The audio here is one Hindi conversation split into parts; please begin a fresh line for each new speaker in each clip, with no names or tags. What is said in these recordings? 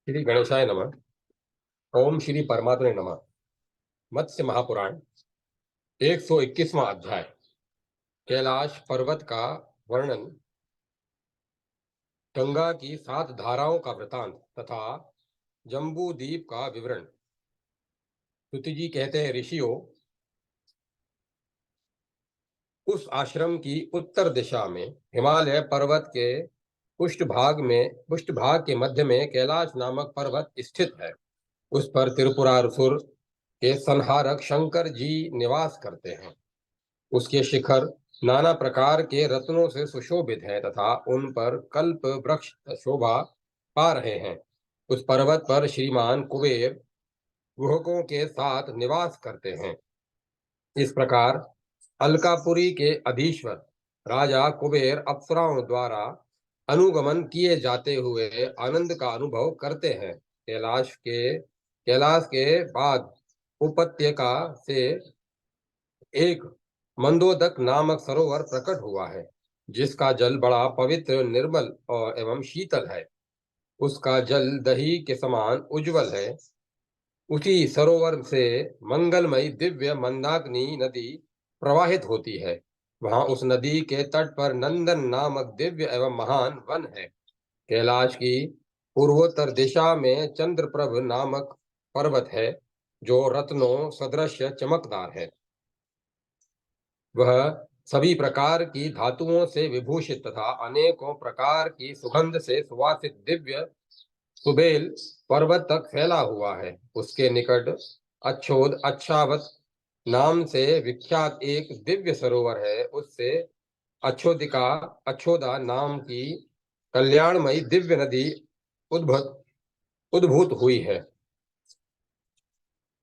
श्री गणेशाय नमः। ओम श्री परमात्मने नमः। मत्स्य महापुराण 121वां अध्याय। कैलाश पर्वत का वर्णन, गंगा की 7 धाराओं का वृतांत तथा जम्बू द्वीप का विवरण। श्रुति जी कहते हैं, ऋषियों, उस आश्रम की उत्तर दिशा में हिमालय पर्वत के पृष्ठभाग के मध्य में कैलाश नामक पर्वत स्थित है। उस पर त्रिपुरासुर के संहारक शंकर जी निवास करते हैं। उसके शिखर नाना प्रकार के रत्नों से सुशोभित है तथा उन पर कल्प वृक्ष शोभा पा रहे हैं। उस पर्वत पर श्रीमान कुबेर गुहकों के साथ निवास करते हैं। इस प्रकार अलकापुरी के अधीश्वर राजा कुबेर अप्सराओं द्वारा अनुगमन किए जाते हुए आनंद का अनुभव करते हैं। कैलाश के बाद उपत्यका से एक मंदोदक नामक सरोवर प्रकट हुआ है, जिसका जल बड़ा पवित्र, निर्मल और एवं शीतल है। उसका जल दही के समान उज्जवल है। उसी सरोवर से मंगलमयी दिव्य मंदाकिनी नदी प्रवाहित होती है। वहां उस नदी के तट पर नंदन नामक दिव्य एवं महान वन है। कैलाश की पूर्वोत्तर दिशा में चंद्रप्रभ नामक पर्वत है, जो रत्नों सदृश चमकदार है। वह सभी प्रकार की धातुओं से विभूषित तथा अनेकों प्रकार की सुगंध से सुवासित दिव्य सुबेल पर्वत तक फैला हुआ है। उसके निकट अच्छावत नाम से विख्यात एक दिव्य सरोवर है। उससे अच्छोदा नाम की कल्याणमयी दिव्य नदी उद्भूत हुई है।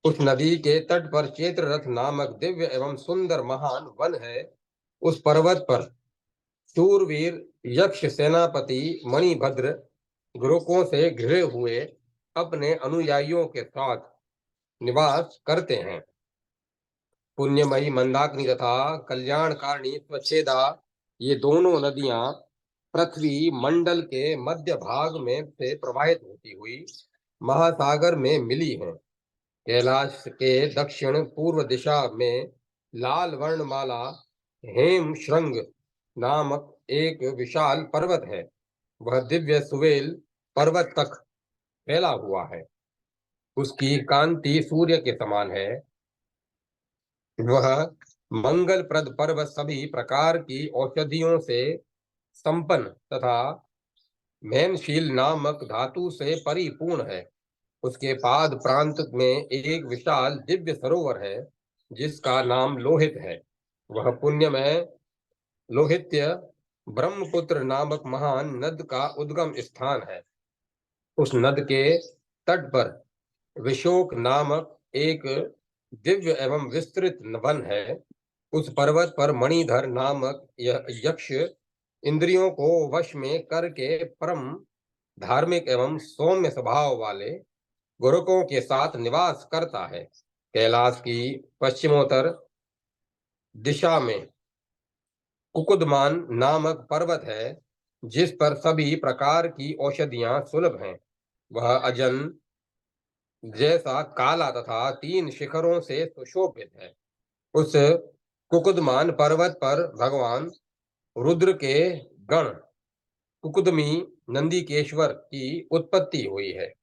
उस नदी के तट पर चैत्ररथ नामक दिव्य एवं सुंदर महान वन है। उस पर्वत पर शूरवीर यक्ष सेनापति मणिभद्र गुरुकों से घिरे हुए अपने अनुयायियों के साथ निवास करते हैं। पुण्यमयी मंदाकिनी तथा कल्याणकारिणी स्वच्छेदा, ये दोनों नदियां पृथ्वी मंडल के मध्य भाग में से प्रवाहित होती हुई महासागर में मिली हैं। कैलाश के दक्षिण पूर्व दिशा में लाल वर्णमाला हेम श्रृंग नामक एक विशाल पर्वत है। वह दिव्य सुवेल पर्वत तक फैला हुआ है। उसकी कांति सूर्य के समान है। वह मंगलप्रद पर्वत सभी प्रकार की औषधियों से संपन्न तथा मैनशील नामक धातु से परिपूर्ण है। उसके पाद प्रांत में एक विशाल दिव्य सरोवर है, जिसका नाम लोहित है। वह पुण्यमय लोहित्य ब्रह्मपुत्र नामक महान नद का उद्गम स्थान है। उस नद के तट पर विशोक नामक एक दिव्य एवं विस्तृत वन है। उस पर्वत पर मणिधर नामक यह यक्ष इंद्रियों को वश में करके परम धार्मिक एवं सौम्य स्वभाव वाले गुरुकों के साथ निवास करता है। कैलाश की पश्चिमोत्तर दिशा में कुकुदमान नामक पर्वत है, जिस पर सभी प्रकार की औषधियां सुलभ हैं। वह अजन जैसा काला तथा 3 शिखरों से सुशोभित है। उस कुकुदमान पर्वत पर भगवान रुद्र के गण कुकुदमी नंदीकेश्वर की उत्पत्ति हुई है।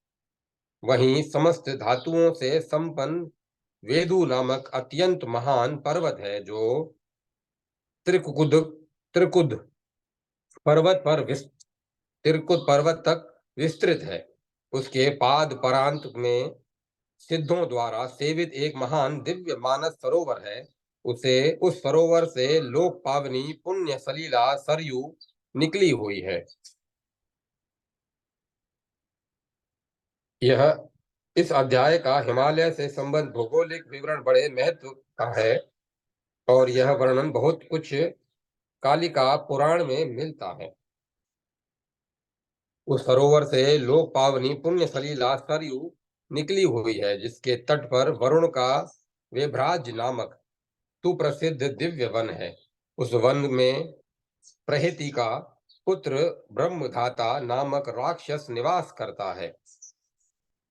वहीं समस्त धातुओं से संपन्न वेदु नामक अत्यंत महान पर्वत है, जो त्रिकुद त्रिकुद पर्वत तक विस्तृत है। उसके पाद परांत में सिद्धों द्वारा सेवित एक महान दिव्य मानस सरोवर है। उस सरोवर से लोक पावनी पुण्य सलीला सरयू निकली हुई है। यह इस अध्याय का हिमालय से संबंध भौगोलिक विवरण बड़े महत्व का है, और यह वर्णन बहुत कुछ कालिका पुराण में मिलता है। उस सरोवर से लोक पावनी पुण्य सलीला सरयू निकली हुई है, जिसके तट पर वरुण का वेभराज नामक सुप्रसिद्ध दिव्य वन है। उस वन में प्रहिति का पुत्र ब्रह्मधाता नामक राक्षस निवास करता है।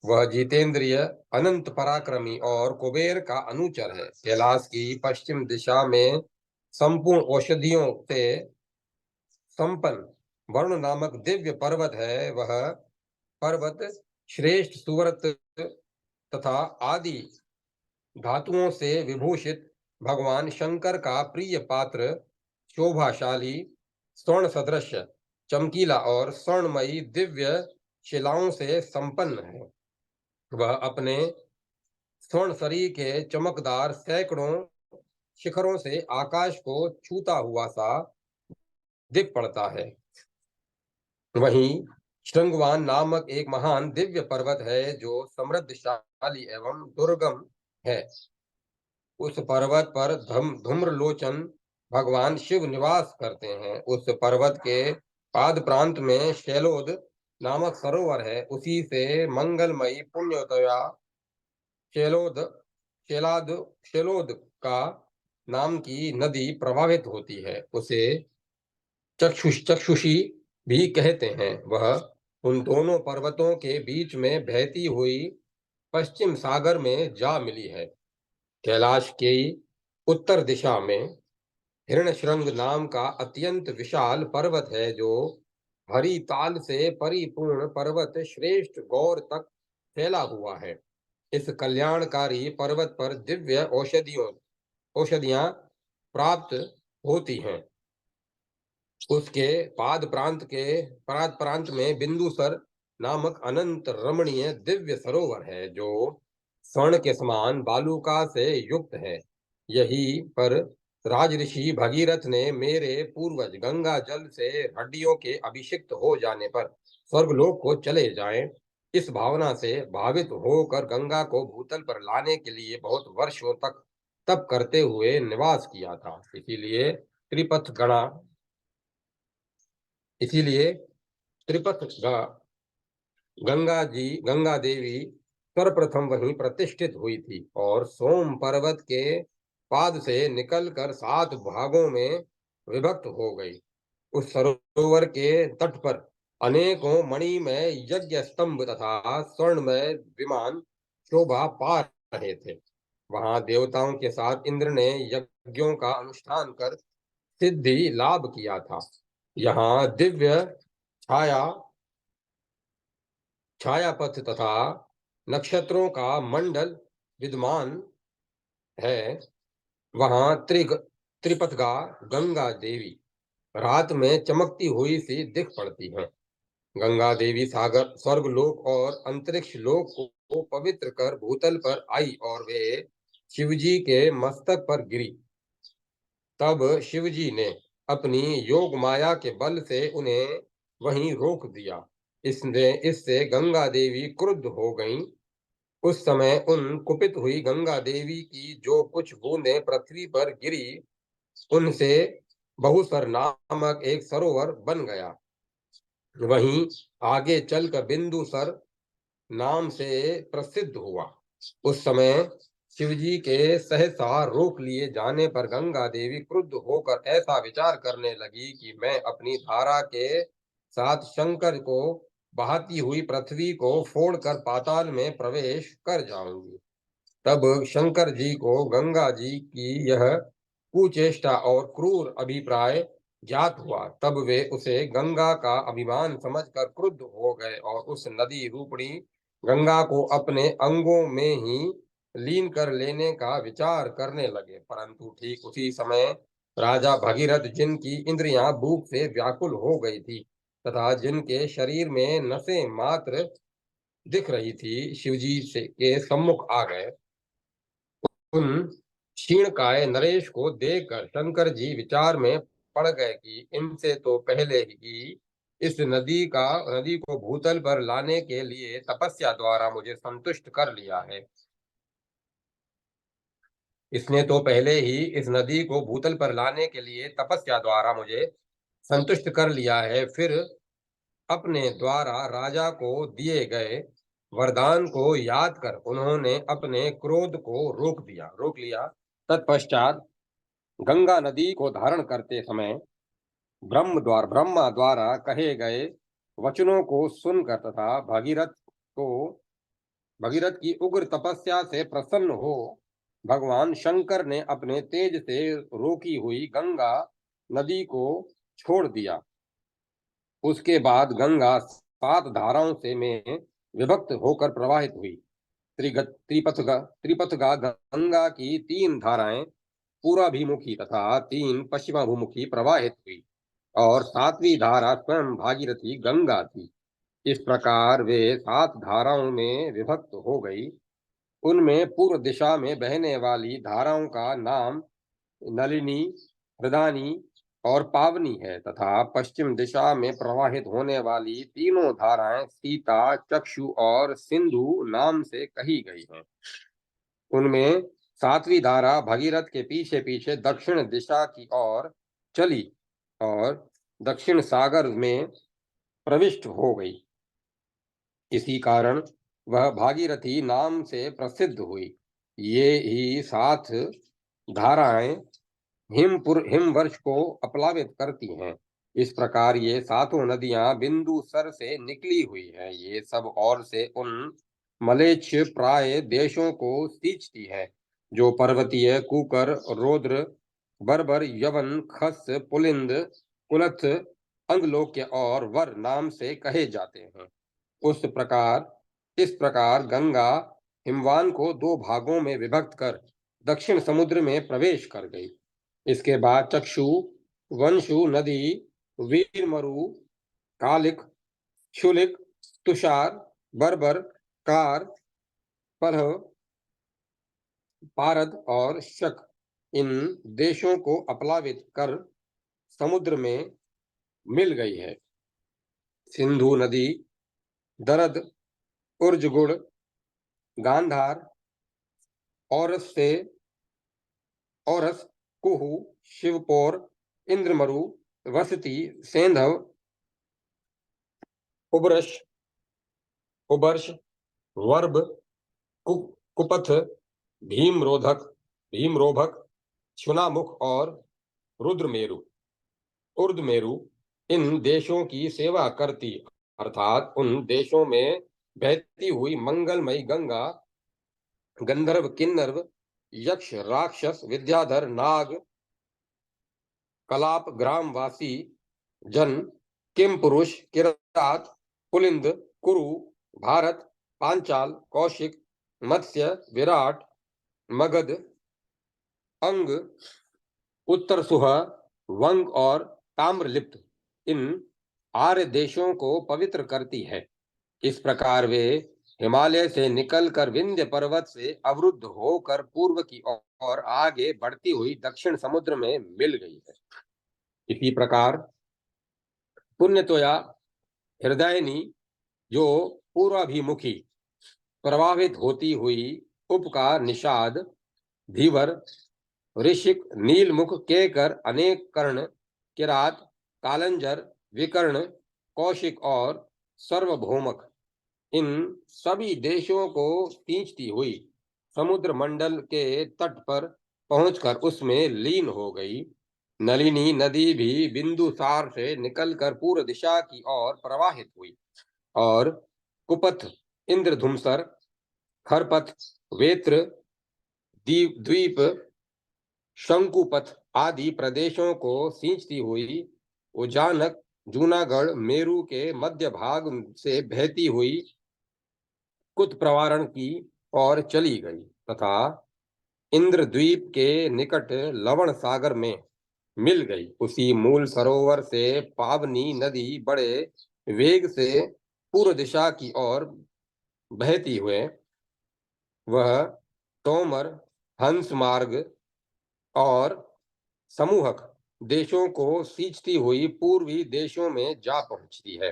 वह जितेंद्रिय, अनंत पराक्रमी और कुबेर का अनुचर है। कैलाश की पश्चिम दिशा में संपूर्ण औषधियों से संपन्न वरुण नामक दिव्य पर्वत है। वह पर्वत श्रेष्ठ सुव्रत तथा आदि धातुओं से विभूषित भगवान शंकर का प्रिय पात्र, शोभाशाली, स्वर्ण सदृश, चमकीला और स्वर्णमयी दिव्य शिलाओं से संपन्न है। वह अपने स्वर्ण शरीर के चमकदार सैकड़ों शिखरों से आकाश को छूता हुआ सा दिख पड़ता है। वहीं श्रृंगवान नामक एक महान दिव्य पर्वत है जो समृद्धशाली एवं दुर्गम है। उस पर्वत पर धूम्रलोचन भगवान शिव निवास करते हैं। उस पर्वत के पाद प्रांत में शैलोद नामक सरोवर है। उसी से मंगलमयी पुण्योतया शैलोद शैलाद शैलोद का नाम की नदी प्रभावित होती है। उसे चक्षुषी भी कहते हैं। वह उन दोनों पर्वतों के बीच में बहती हुई पश्चिम सागर में जा मिली है। कैलाश की उत्तर दिशा में हिरण्यशृंग नाम का अत्यंत विशाल पर्वत है जो हरी ताल से परिपूर्ण पर्वत श्रेष्ठ गौर तक फैला हुआ है। इस कल्याणकारी पर्वत पर दिव्य औषधियां प्राप्त होती हैं। उसके पाद प्रांत में बिंदुसर नामक अनंत रमणीय दिव्य सरोवर है जो स्वर्ण के समान बालुका से युक्त है। यही पर राजऋषि भगीरथ ने मेरे पूर्वज गंगा जल से हड्डियों के अभिषिक्त हो जाने पर स्वर्गलोक को चले जाएं, इस भावना से भावित होकर गंगा को भूतल पर लाने के लिए बहुत वर्षों तक तप करते हुए निवास किया था। इसीलिए त्रिपथ गंगा देवी सर्वप्रथम वहीं प्रतिष्ठित हुई थी और सोम पर्वत के पाद से निकलकर 7 भागों में विभक्त हो गई। उस सरोवर के तट पर अनेकों मणिमय यज्ञ स्तंभ तथा स्वर्णमय विमान शोभा पा रहे थे। वहां देवताओं के साथ इंद्र ने यज्ञों का अनुष्ठान कर सिद्धि लाभ किया था। यहाँ दिव्य छाया छायापथ तथा नक्षत्रों का मंडल विद्यमान है। वहां त्रिपथगा गंगा देवी रात में चमकती हुई सी दिख पड़ती हैं। गंगा देवी सागर स्वर्गलोक और अंतरिक्ष लोक को पवित्र कर भूतल पर आई और वे शिवजी के मस्तक पर गिरी। तब शिवजी ने अपनी योग माया के बल से उन्हें वहीं रोक दिया। इससे गंगा देवी क्रुद्ध हो गईं। उस समय उन कुपित हुई गंगा देवी की जो कुछ बूंदें पृथ्वी पर गिरी, उनसे बहुसर नामक एक सरोवर बन गया। वहीं आगे चलकर बिंदुसर नाम से प्रसिद्ध हुआ। उस समय शिवजी के सहसा रोक लिए जाने पर गंगा देवी क्रुद्ध होकर ऐसा विचार करने लगी कि मैं अपनी धारा के साथ शंकर को बहाती हुई पृथ्वी को फोड़कर पाताल में प्रवेश कर जाऊंगी। तब शंकर जी को गंगा जी की यह कुचेष्टा और क्रूर अभिप्राय ज्ञात हुआ। तब वे उसे गंगा का अभिमान समझकर क्रुद्ध हो गए और उस नदी रूपणी गंगा को अपने अंगों में ही लीन कर लेने का विचार करने लगे। परंतु ठीक उसी समय राजा भगीरथ, जिनकी इंद्रियां भूख से व्याकुल हो गई थी तथा जिनके शरीर में नसें मात्र दिख रही थी, शिवजी से के सम्मुख आ गए। उन क्षीणकाय नरेश को देखकर शंकर जी विचार में पड़ गए कि इनसे तो पहले ही इस नदी को भूतल पर लाने के लिए तपस्या द्वारा मुझे संतुष्ट कर लिया है। इसने तो पहले ही इस नदी को भूतल पर लाने के लिए तपस्या द्वारा मुझे संतुष्ट कर लिया है। फिर अपने द्वारा राजा को दिए गए वरदान को याद कर उन्होंने अपने क्रोध को रोक लिया। तत्पश्चात गंगा नदी को धारण करते समय ब्रह्मा द्वारा कहे गए वचनों को सुनकर तथा भगीरथ को भगीरथ की उग्र तपस्या से प्रसन्न हो भगवान शंकर ने अपने तेज से रोकी हुई गंगा नदी को छोड़ दिया। उसके बाद गंगा 7 धाराओं से में विभक्त होकर प्रवाहित हुई। त्रिपथगा गंगा की 3 धाराएं पूर्वाभिमुखी तथा 3 पश्चिमाभिमुखी प्रवाहित हुई और 7वीं धारा स्वयं भागीरथी गंगा थी। इस प्रकार वे 7 धाराओं में विभक्त हो गई। उनमें पूर्व दिशा में बहने वाली धाराओं का नाम नलिनी, हृदानी और पावनी है तथा पश्चिम दिशा में प्रवाहित होने वाली तीनों धाराएं सीता, चक्षु और सिंधु नाम से कही गई हैं। उनमें 7वीं धारा भगीरथ के पीछे पीछे दक्षिण दिशा की ओर चली और दक्षिण सागर में प्रविष्ट हो गई। इसी कारण वह भागीरथी नाम से प्रसिद्ध हुई। ये ही 7 धाराएं हिमवर्ष को अपलावित करती हैं। इस प्रकार ये 7 नदियां बिंदु सर से निकली हुई हैं। ये सब और से उन मलेच्छ प्राय देशों को सींचती है जो पर्वतीय कुकर, रौद्र, बर्बर, यवन, खस, पुलिंद, कुलथ, अंगलोक्य और वर नाम से कहे जाते हैं। इस प्रकार गंगा हिमवान को 2 भागों में विभक्त कर दक्षिण समुद्र में प्रवेश कर गई। इसके बाद चक्षु, वंशु नदी वीरमरु, कालिक, क्षुलिक, तुषार, बर्बर, कार, परह, पारद और शक इन देशों को अपलावित कर समुद्र में मिल गई है। सिंधु नदी दरद, उर्जगुड़, गांधार, औरस, कुहू, शिवपोर, इंद्रमरु, वसती, सेंधव, उबर्ष, वर्ब, कुपथ, भीमरोधक, छुनामुख और उर्दमेरु इन देशों की सेवा करती, अर्थात उन देशों में बहती हुई मंगलमयी गंगा गंधर्व, किन्नर, यक्ष, राक्षस, विद्याधर, नाग, कलाप, ग्रामवासी जन, किम पुरुष, किरात, पुलिंद, कुरु, भारत, पांचाल, कौशिक, मत्स्य, विराट, मगध, अंग, उत्तर सुहा, वंग और ताम्रलिप्त इन आर्य देशों को पवित्र करती है। इस प्रकार वे हिमालय से निकलकर विंध्य पर्वत से अवरुद्ध होकर पूर्व की ओर आगे बढ़ती हुई दक्षिण समुद्र में मिल गई है। इसी प्रकार पुण्यतोया हृदयनी जो पूर्वाभिमुखी प्रभावित होती हुई उपका, निषाद, धीवर, ऋषिक, नीलमुख, केकर, अनेक कर्ण, किरात, कालंजर, विकर्ण, कौशिक और सर्वभौमक इन सभी देशों को सींचती हुई समुद्र मंडल के तट पर पहुंचकर उसमें लीन हो गई। नलिनी नदी भी बिंदुसार से निकलकर पूर्व दिशा की ओर प्रवाहित हुई और कुपथ, इंद्रधुमसर, खरपथ, वेत्र, द्वीप, शंकुपथ आदि प्रदेशों को सींचती हुई उजानक, जूनागढ़, मेरू के मध्य भाग से बहती हुई कुत प्रवारण की ओर चली गई तथा इंद्रद्वीप के निकट लवण सागर में मिल गई। उसी मूल सरोवर से पावनी नदी बड़े वेग से पूर्व दिशा की ओर बहती हुए वह तोमर, हंस मार्ग और समूहक देशों को सींचती हुई पूर्वी देशों में जा पहुंचती है।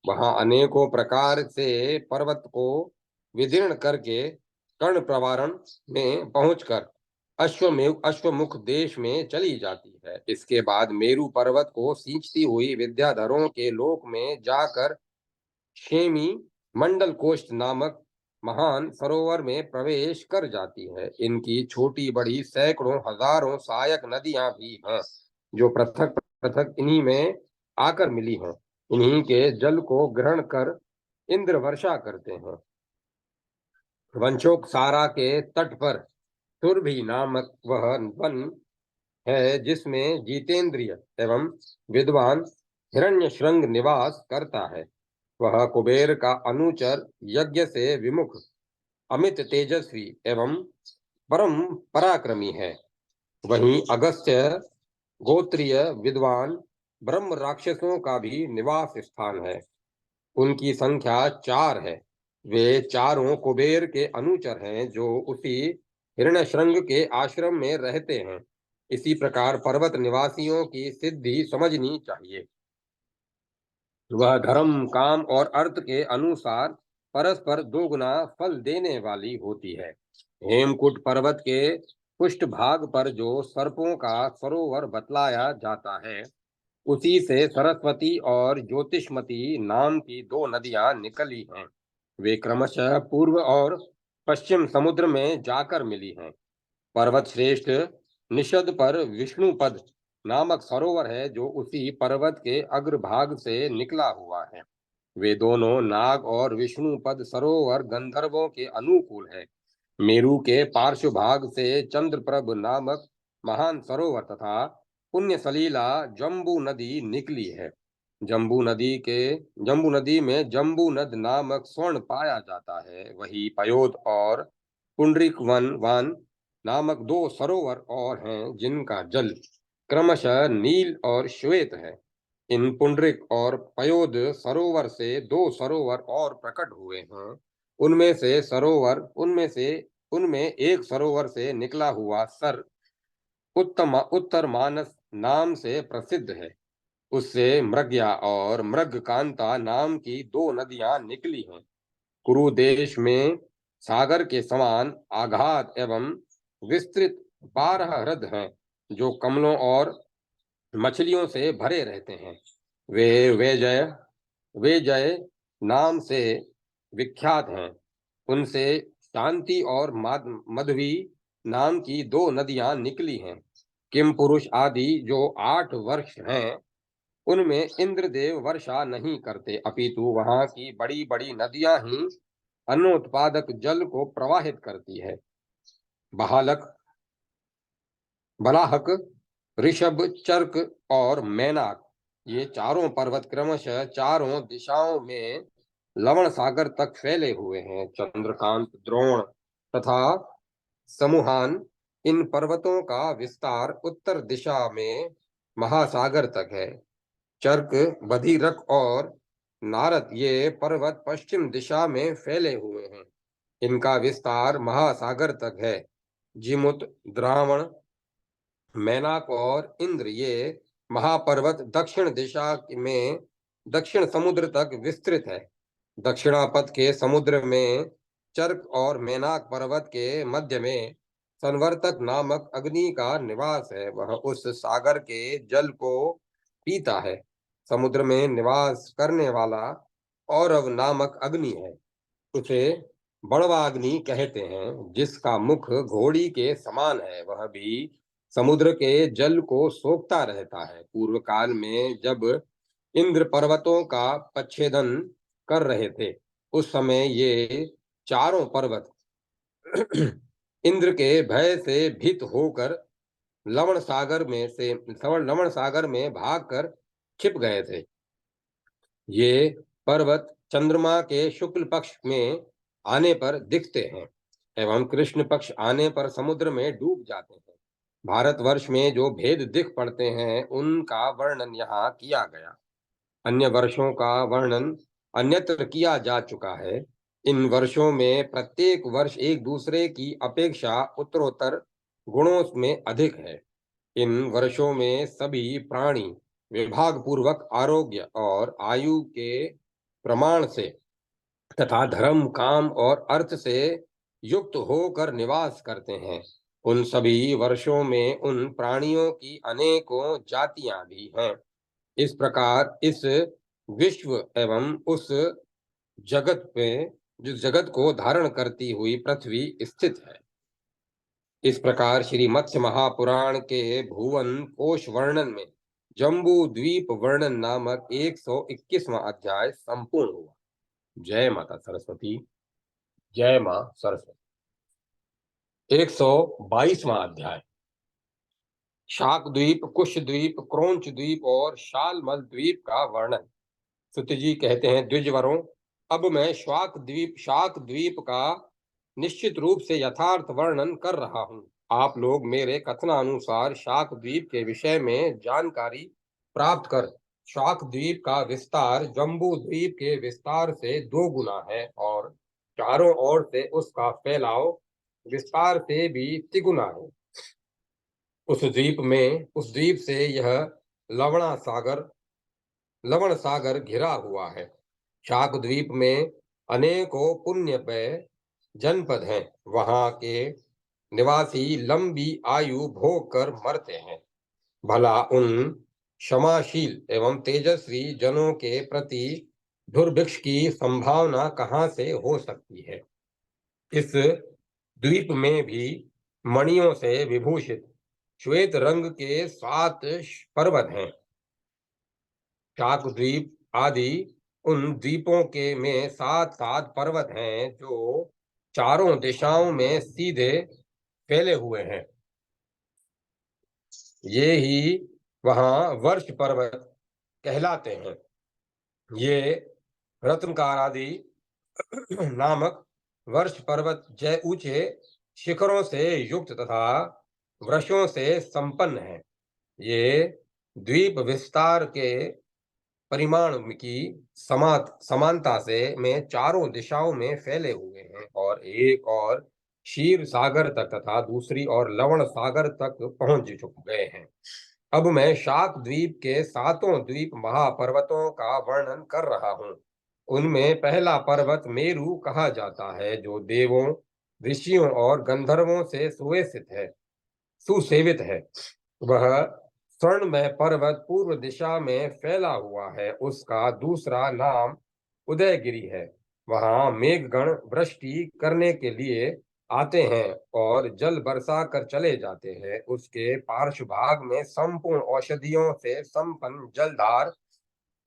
वहां अनेकों प्रकार से पर्वत को विदीर्ण करके कर्ण प्रवारण में पहुंचकर अश्वमुख देश में चली जाती है। इसके बाद मेरु पर्वत को सींचती हुई विद्याधरों के लोक में जाकर शेमी मंडल कोष्ठ नामक महान सरोवर में प्रवेश कर जाती है। इनकी छोटी बड़ी सैकड़ों हजारों सहायक नदियां भी हैं जो पृथक पृथक इन्हीं में आकर मिली हैं। इन्हीं के जल को ग्रहण कर इंद्र वर्षा करते हैं। वंशोकसारा के तट पर सुरभि नामक वह वन है जिसमें जितेंद्रिय एवं विद्वान हिरण्यश्रृंग निवास करता है। वह कुबेर का अनुचर, यज्ञ से विमुख, अमित तेजस्वी एवं परम पराक्रमी है। वहीं अगस्त्य गोत्रीय विद्वान ब्रह्म राक्षसों का भी निवास स्थान है। उनकी संख्या 4 है। वे चारों कुबेर के अनुचर हैं जो उसी हिरण्यश्रृंग के आश्रम में रहते हैं। इसी प्रकार पर्वत निवासियों की सिद्धि समझनी चाहिए। वह धर्म, काम और अर्थ के अनुसार परस्पर दोगुना फल देने वाली होती है। हेमकुट पर्वत के पृष्ठ भाग पर जो सर्पों का सरोवर बतलाया जाता है, उसी से सरस्वती और ज्योतिषमती नाम की 2 नदियां निकली हैं। वे क्रमशः पूर्व और पश्चिम समुद्र में जाकर मिली हैं। पर्वत श्रेष्ठ निषद पर विष्णुपद नामक सरोवर है जो उसी पर्वत के अग्रभाग से निकला हुआ है। वे दोनों नाग और विष्णुपद सरोवर गंधर्वों के अनुकूल है। मेरु के पार्श्व भाग से चंद्रप्रभ नामक महान सरोवर तथा पुण्य सलीला जम्बू नदी निकली है। जम्बू नदी में जम्बू नद नामक स्वर्ण पाया जाता है। वही पयोद और पुंडरीक वन नामक 2 सरोवर और हैं जिनका जल क्रमशः नील और श्वेत है। इन पुंडरीक और पयोद सरोवर से 2 सरोवर और प्रकट हुए हैं। उनमें एक सरोवर से निकला हुआ सर उत्तर मानस नाम से प्रसिद्ध है। उससे मृग्या और मृगकांता नाम की 2 नदियां निकली हैं। कुरु देश में सागर के समान आघात एवं विस्तृत 12 हृद हैं जो कमलों और मछलियों से भरे रहते हैं। वे वे जय नाम से विख्यात हैं। उनसे शांति और मधवी नाम की 2 नदियां निकली हैं। किम पुरुष आदि जो 8 वर्ष हैं, उनमें इंद्रदेव वर्षा नहीं करते, अपितु वहां की बड़ी बड़ी नदियां ही अन्नोत्पादक जल को प्रवाहित करती है। बलाहक, ऋषभ, चर्क और मैनाक, ये चारों पर्वत क्रमशः चारों दिशाओं में लवण सागर तक फैले हुए हैं। चंद्रकांत, द्रोण तथा समूहान, इन पर्वतों का विस्तार उत्तर दिशा में महासागर तक है। चर्क, बधिरक और नारद, ये पर्वत पश्चिम दिशा में फैले हुए हैं। इनका विस्तार महासागर तक है। जिमुत, द्रावण, मैनाक और इंद्र, ये महापर्वत दक्षिण दिशा में दक्षिण समुद्र तक विस्तृत है। दक्षिणापथ के समुद्र में चर्क और मैनाक पर्वत के मध्य में संवर्तक नामक अग्नि का निवास है। वह उस सागर के जल को पीता है। समुद्र में निवास करने वाला औरव नामक अग्नि है। उसे बड़वाग्नि कहते हैं, जिसका मुख घोड़ी के समान है। वह भी समुद्र के जल को सोखता रहता है। पूर्व काल में जब इंद्र पर्वतों का पच्छेदन कर रहे थे, उस समय ये चारों पर्वत इंद्र के भय से भीत होकर लवण सागर में भागकर छिप गए थे। ये पर्वत चंद्रमा के शुक्ल पक्ष में आने पर दिखते हैं एवं कृष्ण पक्ष आने पर समुद्र में डूब जाते हैं। भारतवर्ष में जो भेद दिख पड़ते हैं, उनका वर्णन यहाँ किया गया। अन्य वर्षों का वर्णन अन्यत्र किया जा चुका है। इन वर्षों में प्रत्येक वर्ष एक दूसरे की अपेक्षा उत्तरोत्तर गुणों में अधिक है। इन वर्षों में सभी प्राणी विभाग पूर्वक आरोग्य और आयु के प्रमाण से तथा धर्म, काम और अर्थ से युक्त होकर निवास करते हैं। उन सभी वर्षों में उन प्राणियों की अनेकों जातियां भी हैं। इस प्रकार इस विश्व एवं उस जगत में, जिस जगत को धारण करती हुई पृथ्वी स्थित है। इस प्रकार श्री मत्स्य महापुराण के भुवन कोश वर्णन में जम्बू द्वीप वर्णन नामक 121वां अध्याय संपूर्ण हुआ। जय माता सरस्वती। जय मां सरस्वती। 122वां अध्याय। शाक द्वीप, कुश द्वीप, क्रोंच द्वीप और शालमल द्वीप का वर्णन। सुत जी कहते हैं, द्विजवरों, अब मैं शाक द्वीप का निश्चित रूप से यथार्थ वर्णन कर रहा हूँ। आप लोग मेरे कथनानुसार शाक द्वीप के विषय में जानकारी प्राप्त कर शाक द्वीप का विस्तार जम्बू द्वीप के विस्तार से 2 गुना है और चारों ओर से उसका फैलाव विस्तार से भी तिगुना है। उस द्वीप से यह लवण सागर घिरा हुआ है। शाक द्वीप में अनेकों पुण्यमय जनपद हैं। वहां के निवासी लंबी आयु भोग कर मरते हैं। भला उन क्षमाशील एवं तेजस्वी जनों के प्रति दुर्भिक्ष की संभावना कहाँ से हो सकती है। इस द्वीप में भी मणियों से विभूषित श्वेत रंग के 7 पर्वत हैं। शाक द्वीप आदि उन द्वीपों के में 7 पर्वत हैं जो चारों दिशाओं में सीधे फैले हुए हैं। ये ही वहां वर्ष पर्वत कहलाते हैं। ये रत्नकार आदि नामक वर्ष पर्वत जय ऊंचे शिखरों से युक्त तथा वृक्षों से संपन्न है। ये द्वीप विस्तार के परिमाण की समानता से में चारों दिशाओं में फैले हुए हैं और एक और क्षीर सागर तक तथा दूसरी और लवण सागर तक पहुंच गए हैं। अब मैं शाक द्वीप के 7 द्वीप महापर्वतों का वर्णन कर रहा हूँ। उनमें पहला पर्वत मेरु कहा जाता है, जो देवों, ऋषियों और गंधर्वों से सुसेवित है। वह स्वर्णमय पर्वत पूर्व दिशा में फैला हुआ है। उसका दूसरा नाम उदयगिरी है। वहां मेघगण वृष्टि करने के लिए आते हैं और जल बरसा कर चले जाते हैं। उसके पार्श्व भाग में संपूर्ण औषधियों से संपन्न जलधार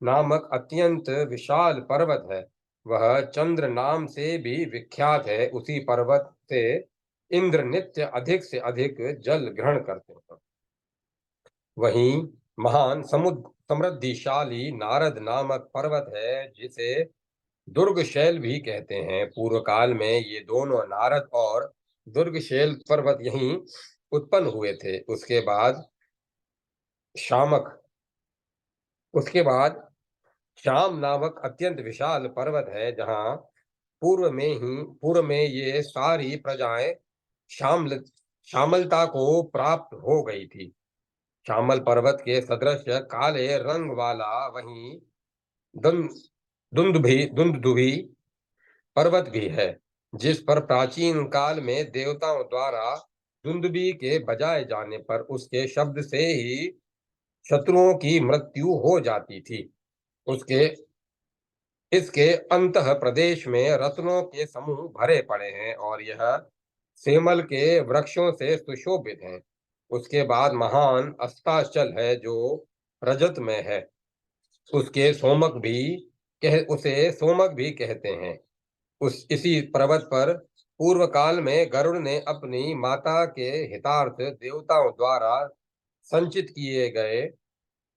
नामक अत्यंत विशाल पर्वत है। वह चंद्र नाम से भी विख्यात है। उसी पर्वत से इंद्र नित्य अधिक से अधिक जल ग्रहण करते हैं। वहीं महान समृद्धिशाली नारद नामक पर्वत है, जिसे दुर्गशैल भी कहते हैं। पूर्व काल में ये दोनों नारद और दुर्गशैल पर्वत यहीं उत्पन्न हुए थे। शामक उसके बाद शाम नामक अत्यंत विशाल पर्वत है, जहाँ पूर्व में ये सारी प्रजाएं शामल शामलता को प्राप्त हो गई थी। श्यामल पर्वत के सदृश काले रंग वाला वहीं दुंदुभी पर्वत भी है, जिस पर प्राचीन काल में देवताओं द्वारा दुंदुभी के बजाए जाने पर उसके शब्द से ही शत्रुओं की मृत्यु हो जाती थी। उसके इसके अंतः प्रदेश में रत्नों के समूह भरे पड़े हैं और यह सेमल के वृक्षों से सुशोभित है। उसके बाद महान अस्ताचल है, जो रजत में है। उसे सोमक भी कहते हैं। इसी पर्वत पर पूर्व काल में गरुड़ ने अपनी माता के हितार्थ देवताओं द्वारा संचित किए गए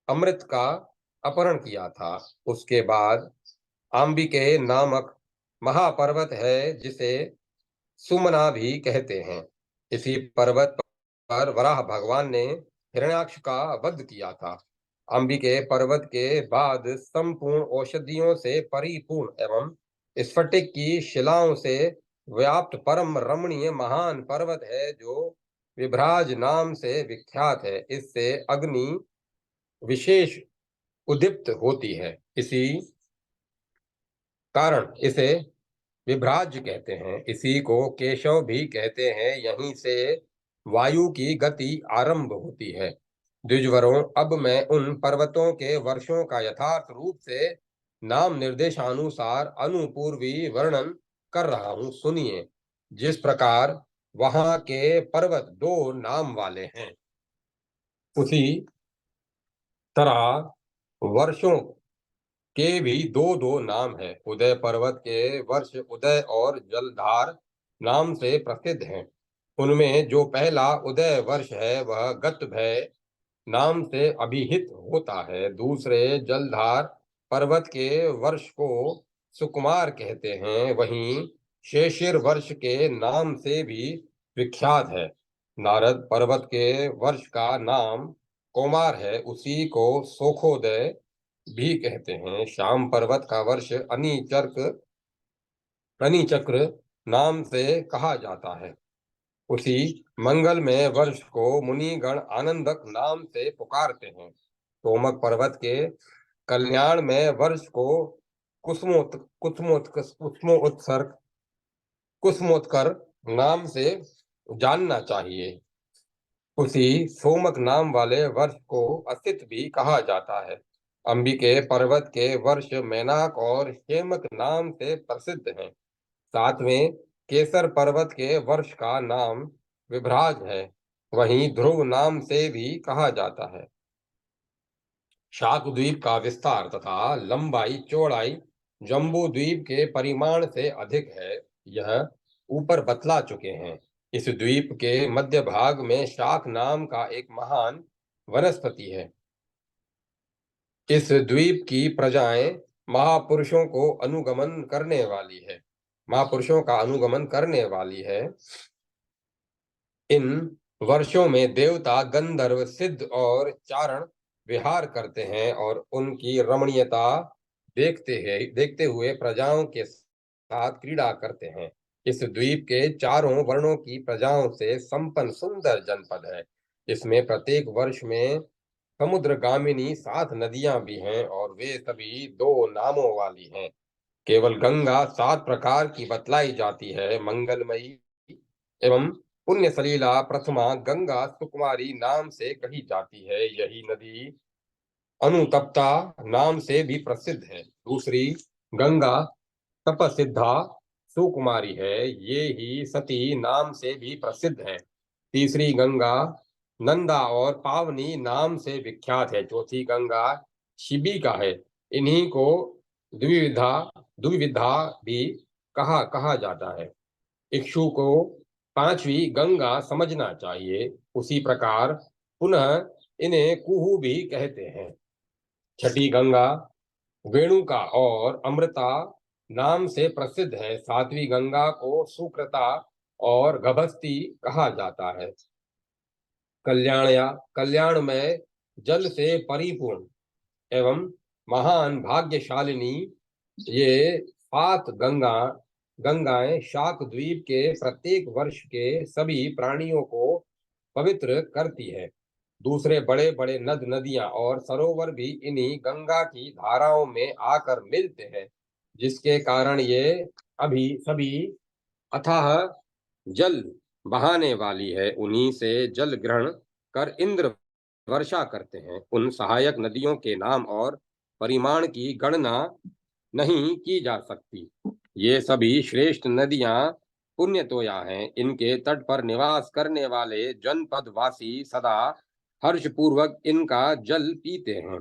अमृत का अपहरण किया था। उसके बाद आम्बिके नामक महापर्वत है, जिसे सुमना भी कहते हैं। इसी पर्वत पर वराह भगवान ने हिरण्याक्ष का वध किया था। अंबिके पर्वत के बाद संपूर्ण औषधियों से परिपूर्ण एवं स्फटिक की शिलाओं से व्याप्त परम रमणीय महान पर्वत है, जो विभ्राज नाम से विख्यात है। इससे अग्नि विशेष उद्दीप्त होती है। इसी कारण इसे विभ्राज कहते हैं। इसी को केशव भी कहते हैं। यहीं से वायु की गति आरंभ होती है। द्विजवरों, अब मैं उन पर्वतों के वर्षों का यथार्थ रूप से नाम निर्देशानुसार अनुपूर्वी वर्णन कर रहा हूं। सुनिए। जिस प्रकार वहां के पर्वत 2 नाम वाले हैं, उसी तरह वर्षों के भी दो दो नाम है। उदय पर्वत के वर्ष उदय और जलधार नाम से प्रसिद्ध हैं। उनमें जो पहला उदय वर्ष है वह गत भय नाम से अभिहित होता है। दूसरे जलधार पर्वत के वर्ष को सुकुमार कहते हैं। वहीं शेषिर वर्ष के नाम से भी विख्यात है। नारद पर्वत के वर्ष का नाम कोमार है, उसी को सोखोदय भी कहते हैं। श्याम पर्वत का वर्ष अनिचक्र नाम से कहा जाता है। उसी मंगल में वर्ष को मुनिगण आनंदक नाम से पुकारते हैं। सोमक पर्वत के कल्याण में वर्ष को कुसुमोत्कर नाम से जानना चाहिए। उसी सोमक नाम वाले वर्ष को असित भी कहा जाता है। अंबिके पर्वत के वर्ष मैनाक और हेमक नाम से प्रसिद्ध हैं। सातवें केसर पर्वत के वर्ष का नाम विभ्राज है। वहीं ध्रुव नाम से भी कहा जाता है। शाक द्वीप का विस्तार तथा लंबाई चौड़ाई जम्बू द्वीप के परिमाण से अधिक है, यह ऊपर बतला चुके हैं। इस द्वीप के मध्य भाग में शाक नाम का एक महान वनस्पति है। इस द्वीप की प्रजाएं महापुरुषों को अनुगमन करने वाली है महापुरुषों का अनुगमन करने वाली है। इन वर्षों में देवता गंधर्व सिद्ध और चारण विहार करते हैं और उनकी रमणीयता देखते हुए प्रजाओं के साथ क्रीड़ा करते हैं। इस द्वीप के चारों वर्णों की प्रजाओं से संपन्न सुंदर जनपद है। इसमें प्रत्येक वर्ष में समुद्रगामिनी 7 नदियां भी हैं और वे सभी 2 नामों वाली हैं। केवल गंगा 7 प्रकार की बतलाई जाती है। मंगलमयी एवं पुण्य सलीला प्रथमा गंगा सुकुमारी नाम से कही जाती है। यही नदी अनुतप्ता नाम से भी प्रसिद्ध है। दूसरी गंगा तपसिद्धा सुकुमारी है, ये ही सती नाम से भी प्रसिद्ध है। तीसरी गंगा नंदा और पावनी नाम से विख्यात है। चौथी गंगा शिबिका है। इन्हीं को द्विविधा द्विविधा भी कहा जाता है। इक्षु को 5वीं गंगा समझना चाहिए। उसी प्रकार पुनः इन्हें कुहू भी कहते हैं। छठी गंगा वेणुका और अमृता नाम से प्रसिद्ध है। 7वीं गंगा को सुकृता और गभस्ती कहा जाता है। कल्याण में जल से परिपूर्ण एवं महान भाग्यशालिनी ये 7 गंगाएं शाक द्वीप के प्रत्येक वर्ष के सभी प्राणियों को पवित्र करती है। दूसरे बड़े बड़े नदियां और सरोवर भी इन्हीं गंगा की धाराओं में आकर मिलते हैं, जिसके कारण ये अभी सभी अथाह जल बहाने वाली है। उन्हीं से जल ग्रहण कर इंद्र वर्षा करते हैं। उन सहायक नदियों के नाम और परिमाण की गणना नहीं की जा सकती। ये सभी श्रेष्ठ नदियां पुण्यतोया हैं। इनके तट पर निवास करने वाले जनपद वासी सदा हर्षपूर्वक इनका जल पीते हैं।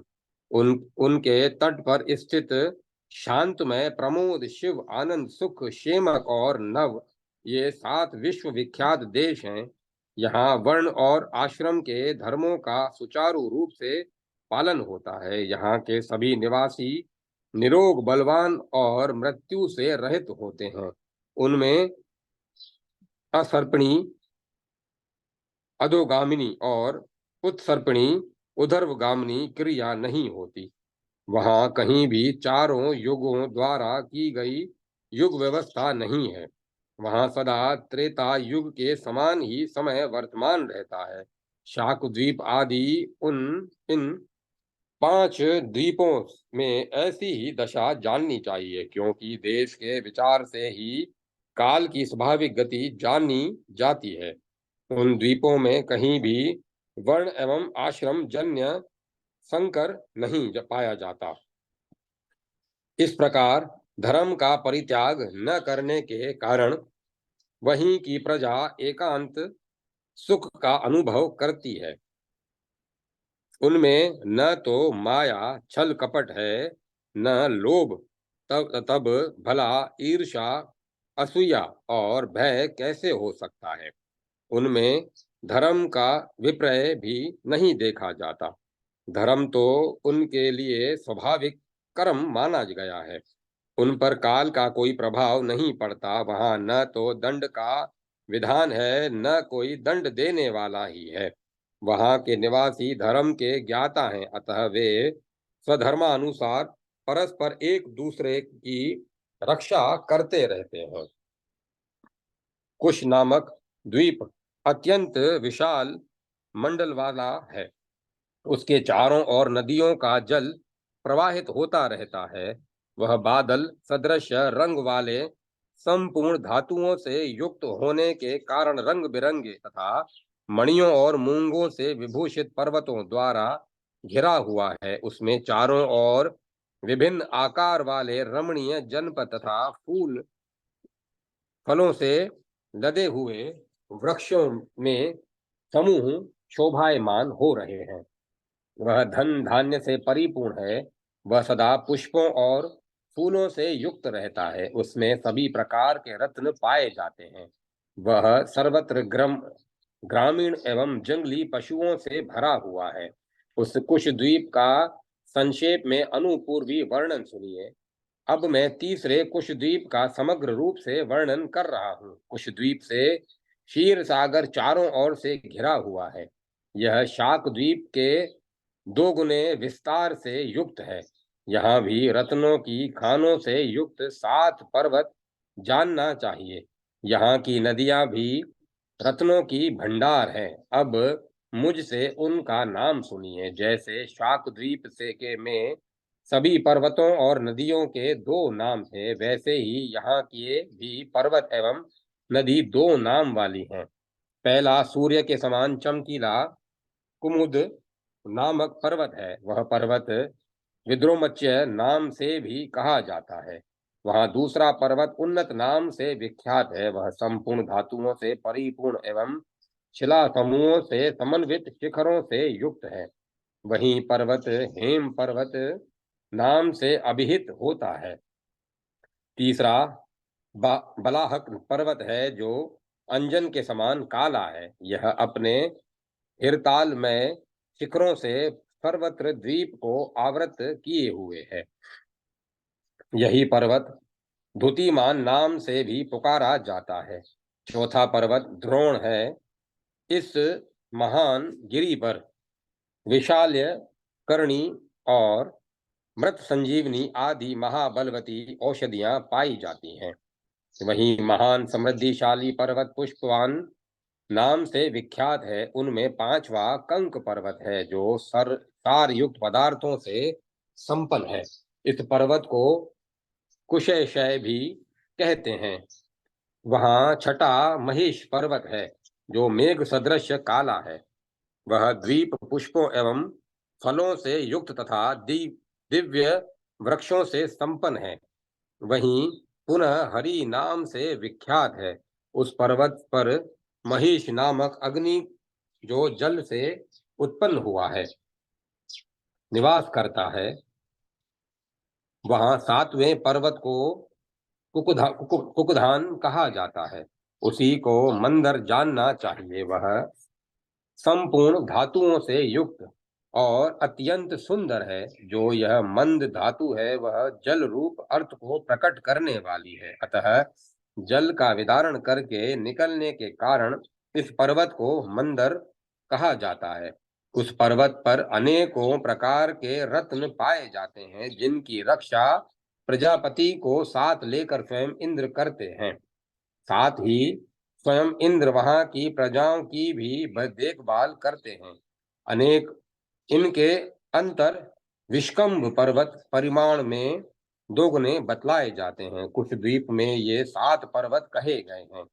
उनके तट पर स्थित शांतमय प्रमोद शिव आनंद सुख शेमक और नव ये 7 विश्व विख्यात देश हैं। यहाँ वर्ण और आश्रम के धर्मों का सुचारू रूप से पालन होता है। यहाँ के सभी निवासी निरोग बलवान और मृत्यु से रहित होते हैं। उनमें असर्पणी अधोगामिनी और उत्सर्पणी उधर्वगामिनी क्रिया नहीं होती। वहां कहीं भी चारों युगों द्वारा की गई युग व्यवस्था नहीं है। वहां सदा त्रेता युग के समान ही समय वर्तमान रहता है। शाक द्वीप आदि इन 5 द्वीपों में ऐसी ही दशा जाननी चाहिए, क्योंकि देश के विचार से ही काल की स्वाभाविक गति जानी जाती है। उन द्वीपों में कहीं भी वर्ण एवं आश्रम जन्य संकर नहीं पाया जाता। इस प्रकार धर्म का परित्याग न करने के कारण वहीं की प्रजा एकांत सुख का अनुभव करती है। उनमें न तो माया छल कपट है न लोभ, तब भला ईर्ष्या, असूया और भय कैसे हो सकता है। उनमें धर्म का विपर्य भी नहीं देखा जाता। धर्म तो उनके लिए स्वाभाविक कर्म माना गया है। उन पर काल का कोई प्रभाव नहीं पड़ता। वहां न तो दंड का विधान है, न कोई दंड देने वाला ही है। वहां के निवासी धर्म के ज्ञाता हैं, अतः वे स्वधर्मानुसार परस्पर एक दूसरे की रक्षा करते रहते हैं। कुश नामक द्वीप अत्यंत विशाल मंडल वाला है। उसके चारों ओर नदियों का जल प्रवाहित होता रहता है। वह बादल सदृश रंग वाले संपूर्ण धातुओं से युक्त होने के कारण रंग बिरंगे तथा मणियों और मूंगों से विभूषित पर्वतों द्वारा घिरा हुआ है। उसमें चारों ओर विभिन्न आकार वाले रमणीय जनपद तथा फूल फलों से लदे हुए वृक्षों में समूह शोभायमान हो रहे हैं। वह धन धान्य से परिपूर्ण है। वह सदा पुष्पों और फूलों से युक्त रहता है। उसमें सभी प्रकार के रत्न पाए जाते हैं। वह सर्वत्र ग्रामीण एवं जंगली पशुओं से भरा हुआ है। उस कुश द्वीप का संक्षेप में अनुपूर्वी वर्णन सुनिए। अब मैं तीसरे कुशद्वीप का समग्र रूप से वर्णन कर रहा हूँ। कुशद्वीप से क्षीर सागर चारों ओर से घिरा हुआ है। यह शाक द्वीप के दो गुने विस्तार से युक्त है। यहाँ भी रत्नों की खानों से युक्त 7 पर्वत जानना चाहिए। यहाँ की नदियां भी रत्नों की भंडार हैं। अब मुझसे उनका नाम सुनिए। जैसे शाक द्वीप से के में सभी पर्वतों और नदियों के 2 नाम थे, वैसे ही यहाँ के भी पर्वत एवं नदी 2 नाम वाली हैं। पहला सूर्य के समान चमकीला कुमुद नामक पर्वत है। वह पर्वत विद्रोमच्य नाम से भी कहा जाता है। वहाँ दूसरा पर्वत उन्नत नाम से विख्यात है। वह संपूर्ण धातुओं से परिपूर्ण एवं शिला समूहों से समन्वित शिखरों से युक्त है। वहीं पर्वत हेम पर्वत नाम से अभिहित होता है। तीसरा बलाहक पर्वत है, जो अंजन के समान काला है। यह अपने हिरताल में शिखरों से सर्वत्र द्वीप को आवृत किए हुए है। यही पर्वत धुतिमान नाम से भी पुकारा जाता है। चौथा पर्वत द्रोण है। इस महान गिरी पर विशाल्य करणी और मृत संजीवनी आदि महाबलवती औषधियां पाई जाती हैं। वहीं महान समृद्धिशाली पर्वत पुष्पवान नाम से विख्यात है। उनमें 5वां कंक पर्वत है, जो सारयुक्त पदार्थों से संपन्न है। इस पर्वत को कुशेशय भी कहते हैं। वहां छठा महेश पर्वत है, जो मेघ सदृश काला है। वह द्वीप पुष्पों एवं फलों से युक्त तथा दिव्य वृक्षों से संपन्न है। वहीं पुनः हरि नाम से विख्यात है। उस पर्वत पर महेश नामक अग्नि, जो जल से उत्पन्न हुआ है, निवास करता है। वहां 7वें पर्वत को कुकुधान कहा जाता है। उसी को मंदर जानना चाहिए। वह संपूर्ण धातुओं से युक्त और अत्यंत सुंदर है। जो यह मंद धातु है, वह जल रूप अर्थ को प्रकट करने वाली है। अतः जल का विदारण करके निकलने के कारण इस पर्वत को मंदर कहा जाता है। उस पर्वत पर अनेकों प्रकार के रत्न पाए जाते हैं, जिनकी रक्षा प्रजापति को साथ लेकर स्वयं इंद्र करते हैं। साथ ही स्वयं इंद्र वहां की प्रजाओं की भी देखभाल करते हैं। अनेक इनके अंतर विष्कंभ पर्वत परिमाण में दोगुने बतलाए जाते हैं। कुछ द्वीप में ये 7 पर्वत कहे गए हैं।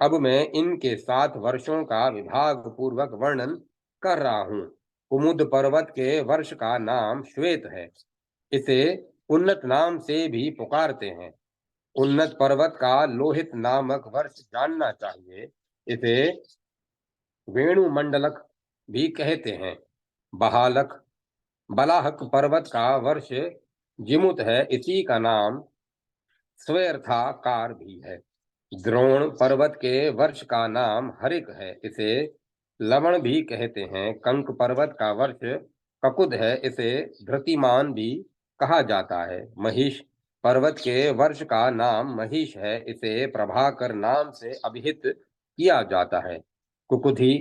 अब मैं इनके 7 वर्षों का विभाग पूर्वक वर्णन कर रहा हूँ। कुमुद पर्वत के वर्ष का नाम श्वेत है। इसे उन्नत नाम से भी पुकारते हैं। उन्नत पर्वत का लोहित नामक वर्ष जानना चाहिए। इसे वेणुमंडलक भी कहते हैं। बहालक बलाहक पर्वत का वर्ष जिमुत है, इसी का नाम स्व्यर्थाकार भी है। द्रोण पर्वत के वर्ष का नाम हरिक है, इसे लवण भी कहते हैं। कंक पर्वत का वर्ष ककुद है, इसे धृतिमान भी कहा जाता है। महिष पर्वत के वर्ष का नाम महिष है, इसे प्रभाकर नाम से अभिहित किया जाता है। कुकुधी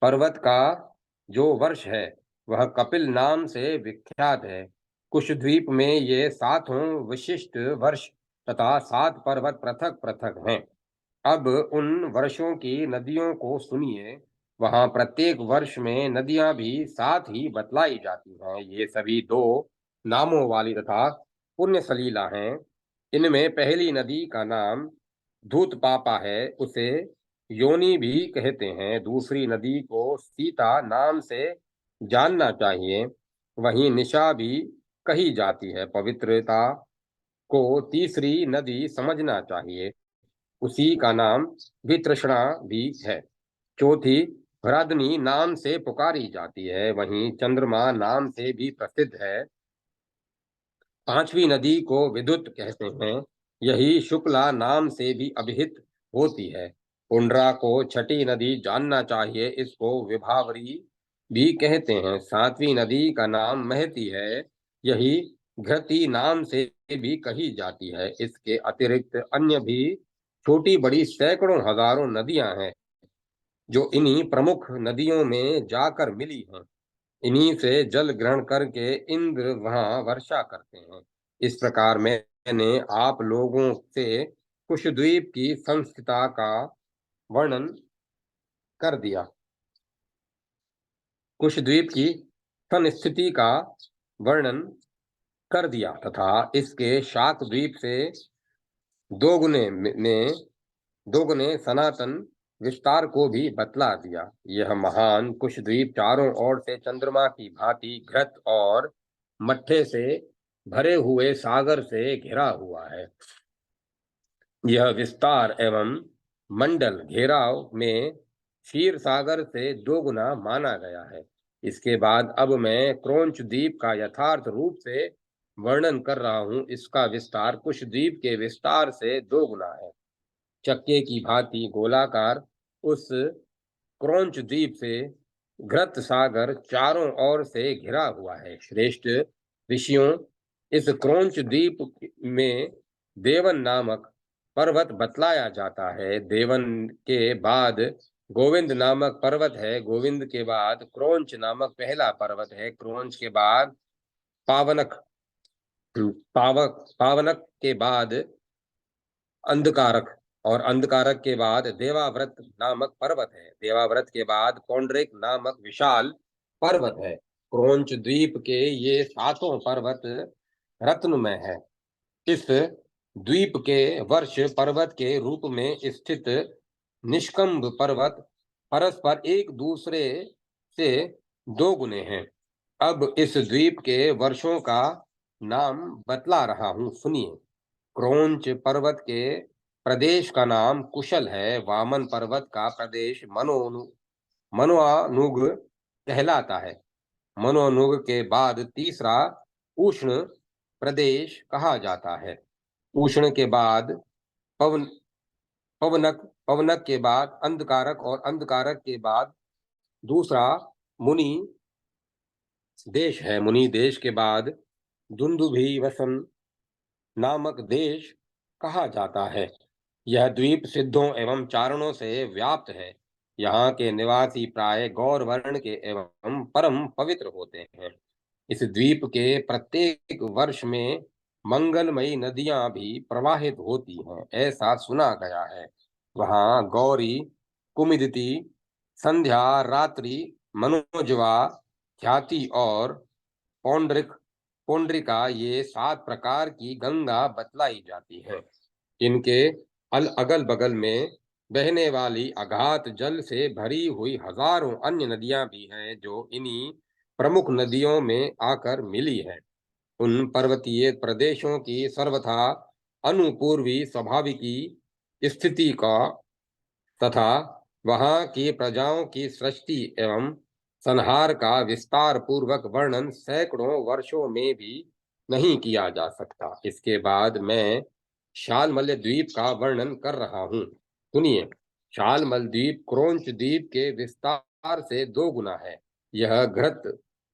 पर्वत का जो वर्ष है वह कपिल नाम से विख्यात है। कुशद्वीप में ये सातों विशिष्ट वर्ष तथा 7 पर्वत पृथक पृथक हैं। अब उन वर्षों की नदियों को सुनिए। वहां प्रत्येक वर्ष में नदियां भी साथ ही बतलाई जाती हैं। ये सभी 2 नामों वाली तथा पुण्य सलीला हैं। इनमें पहली नदी का नाम धूतपापा है, उसे योनि भी कहते हैं। दूसरी नदी को सीता नाम से जानना चाहिए। वहीं निशा भी कही जाती है। पवित्रता को तीसरी नदी समझना चाहिए, उसी का नाम वितृष्णा भी है। चौथी हरादनी नाम से पुकारी जाती है, वहीं चंद्रमा नाम से भी प्रसिद्ध है। पांचवी नदी को विद्युत कहते हैं, यही शुक्ला नाम से भी अभिहित होती है। पुंडरा को छठी नदी जानना चाहिए, इसको विभावरी भी कहते हैं। सातवीं नदी का नाम महती है, यही घृति नाम से भी कही जाती है। इसके अतिरिक्त अन्य भी छोटी बड़ी सैकड़ों हजारों नदियां हैं जो इन्हीं प्रमुख नदियों में जाकर मिली हैं। इन्हीं से जल ग्रहण करके इंद्र वहां वर्षा करते हैं। इस प्रकार मैंने आप लोगों से कुशद्वीप की संस्थिता का वर्णन कर दिया। कुशद्वीप की संस्थिति का वर्णन कर दिया तथा इसके शाक द्वीप से दोगुने सनातन विस्तार को भी बतला दिया। यह महान कुशद्वीप चारों ओर से चंद्रमा की भांति घृत और मट्ठे से भरे हुए सागर से घिरा हुआ है। यह विस्तार एवं मंडल घेराव में क्षीर सागर से 2 गुना माना गया है। इसके बाद अब मैं क्रोंच द्वीप का यथार्थ रूप से वर्णन कर रहा हूं। इसका विस्तार कुश द्वीप के विस्तार से 2 गुना है। चक्के की भांति गोलाकार उस क्रोंच द्वीप से घृत सागर चारों ओर से घिरा हुआ है। श्रेष्ठ ऋषियों, इस क्रोंच द्वीप में देवन नामक पर्वत बतलाया जाता है। देवन के बाद गोविंद नामक पर्वत है। गोविंद के बाद क्रोंच नामक पहला पर्वत है। क्रोंच के बाद पावनक पावनक के बाद अंधकारक और अंधकारक के बाद देवाव्रत नामक पर्वत है। देवाव्रत के बाद पौंड्रिक नामक विशाल पर्वत है। क्रोंच द्वीप के ये 7 पर्वत रत्नमय है। इस द्वीप के वर्ष पर्वत के रूप में स्थित निष्कंभ पर्वत परस्पर एक दूसरे से 2 गुने हैं। अब इस द्वीप के वर्षों का नाम बतला रहा हूं, सुनिए। क्रोंच पर्वत के प्रदेश का नाम कुशल है। वामन पर्वत का प्रदेश मनोनुग कहलाता है। मनोनुग के बाद तीसरा उष्ण प्रदेश कहा जाता है। उष्ण के बाद पवन पवनक के बाद अंधकारक और अंधकारक के बाद दूसरा मुनि देश है। मुनि देश के बाद दुंदुभी वसन नामक देश कहा जाता है। यह द्वीप सिद्धों एवं चारणों से व्याप्त है। यहाँ के निवासी प्राय गौर वर्ण के एवं परम पवित्र होते हैं। इस द्वीप के प्रत्येक वर्ष में मंगलमयी नदियां भी प्रवाहित होती हैं, ऐसा सुना गया है। वहाँ गौरी, कुमुदिती, संध्या, रात्रि, मनोजवा, ख्याति और पौंड्रिक पौंड्रिका ये 7 प्रकार की गंगा बतलाई जाती है। इनके अगल बगल में बहने वाली अगाध जल से भरी हुई हजारों अन्य नदियां भी हैं जो इन्हीं प्रमुख नदियों में आकर मिली है। उन पर्वतीय प्रदेशों की सर्वथा अनुपूर्वी स्वाभाविकी स्थिति का तथा वहां की प्रजाओं की सृष्टि एवं संहार का विस्तार पूर्वक वर्णन सैकड़ों वर्षों में भी नहीं किया जा सकता। इसके बाद मैं शालमल द्वीप का वर्णन कर रहा हूँ। सुनिए, शालमल द्वीप क्रोंच द्वीप के विस्तार से 2 गुना है। यह घृत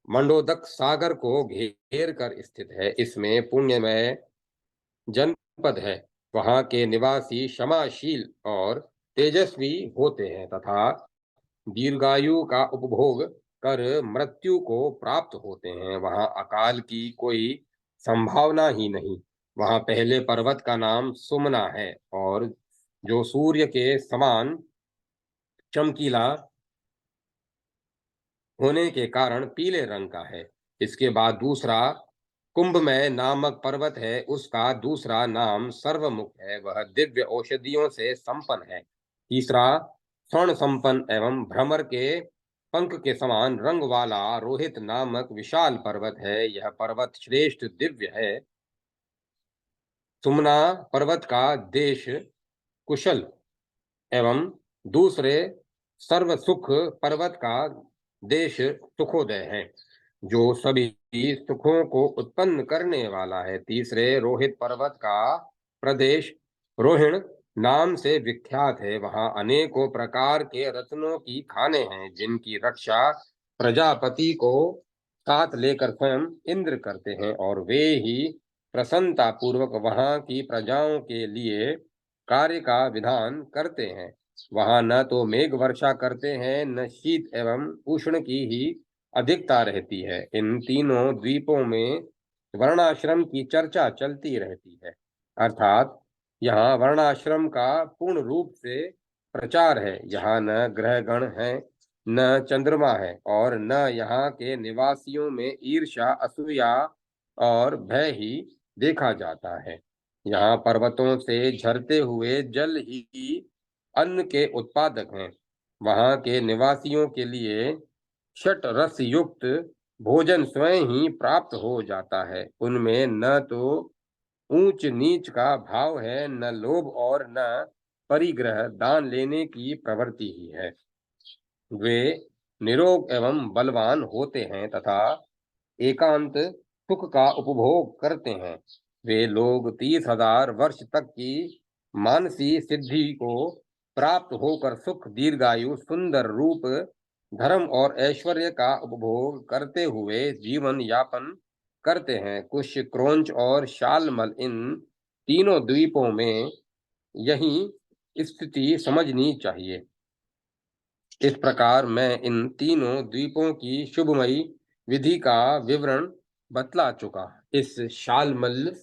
मंडोदक सागर को घेर कर स्थित है। इसमें पुण्यमय जनपद है। वहाँ के निवासी क्षमाशील और तेजस्वी होते हैं तथा दीर्घायु का उपभोग कर मृत्यु को प्राप्त होते हैं। वहाँ अकाल की कोई संभावना ही नहीं। वहाँ पहले पर्वत का नाम सुमना है और जो सूर्य के समान चमकीला होने के कारण पीले रंग का है। इसके बाद दूसरा कुंभमय नामक पर्वत है। उसका दूसरा नाम सर्वमुख है। वह दिव्य औषधियों से संपन्न है। तीसरा स्वर्ण संपन्न एवं भ्रमर के पंख के समान रंग वाला रोहित नामक विशाल पर्वत है। यह पर्वत श्रेष्ठ दिव्य है। सुमना पर्वत का देश कुशल एवं दूसरे सर्व सुख पर्वत का देश सुखोदय है, जो सभी सुखों को उत्पन्न करने वाला है। तीसरे रोहित पर्वत का प्रदेश रोहिण नाम से विख्यात है। वहां अनेकों प्रकार के रत्नों की खाने हैं, जिनकी रक्षा प्रजापति को साथ लेकर स्वयं इंद्र करते हैं और वे ही प्रसन्नता पूर्वक वहां की प्रजाओं के लिए कार्य का विधान करते हैं। वहां न तो मेघ वर्षा करते हैं, न शीत एवं उष्ण की ही अधिकता रहती है। इन तीनों द्वीपों में वर्णाश्रम की चर्चा चलती रहती है, अर्थात यहाँ वर्णाश्रम का पूर्ण रूप से प्रचार है। यहाँ न ग्रहगण है, न चंद्रमा है और न यहाँ के निवासियों में ईर्ष्या, असूया और भय ही देखा जाता है। यहाँ पर्वतों से झरते हुए जल ही अन्न के उत्पादक हैं। वहाँ के निवासियों के लिए षट रस युक्त भोजन स्वयं ही प्राप्त हो जाता है। उनमें न तो ऊंच नीच का भाव है, न लोभ और न परिग्रह, दान लेने की प्रवृत्ति ही है। वे निरोग एवं बलवान होते हैं तथा एकांत सुख का उपभोग करते हैं। वे लोग 30,000 वर्ष तक की मानसी सिद्धि को प्राप्त होकर सुख, दीर्घायु, सुंदर रूप, धर्म और ऐश्वर्य का उपभोग करते हुए जीवन यापन करते हैं। कुश, क्रोंच और शालमल, इन तीनों द्वीपों में यही स्थिति समझनी चाहिए। इस प्रकार मैं इन तीनों द्वीपों की शुभमयी विधि का विवरण बतला चुका। इस शालमल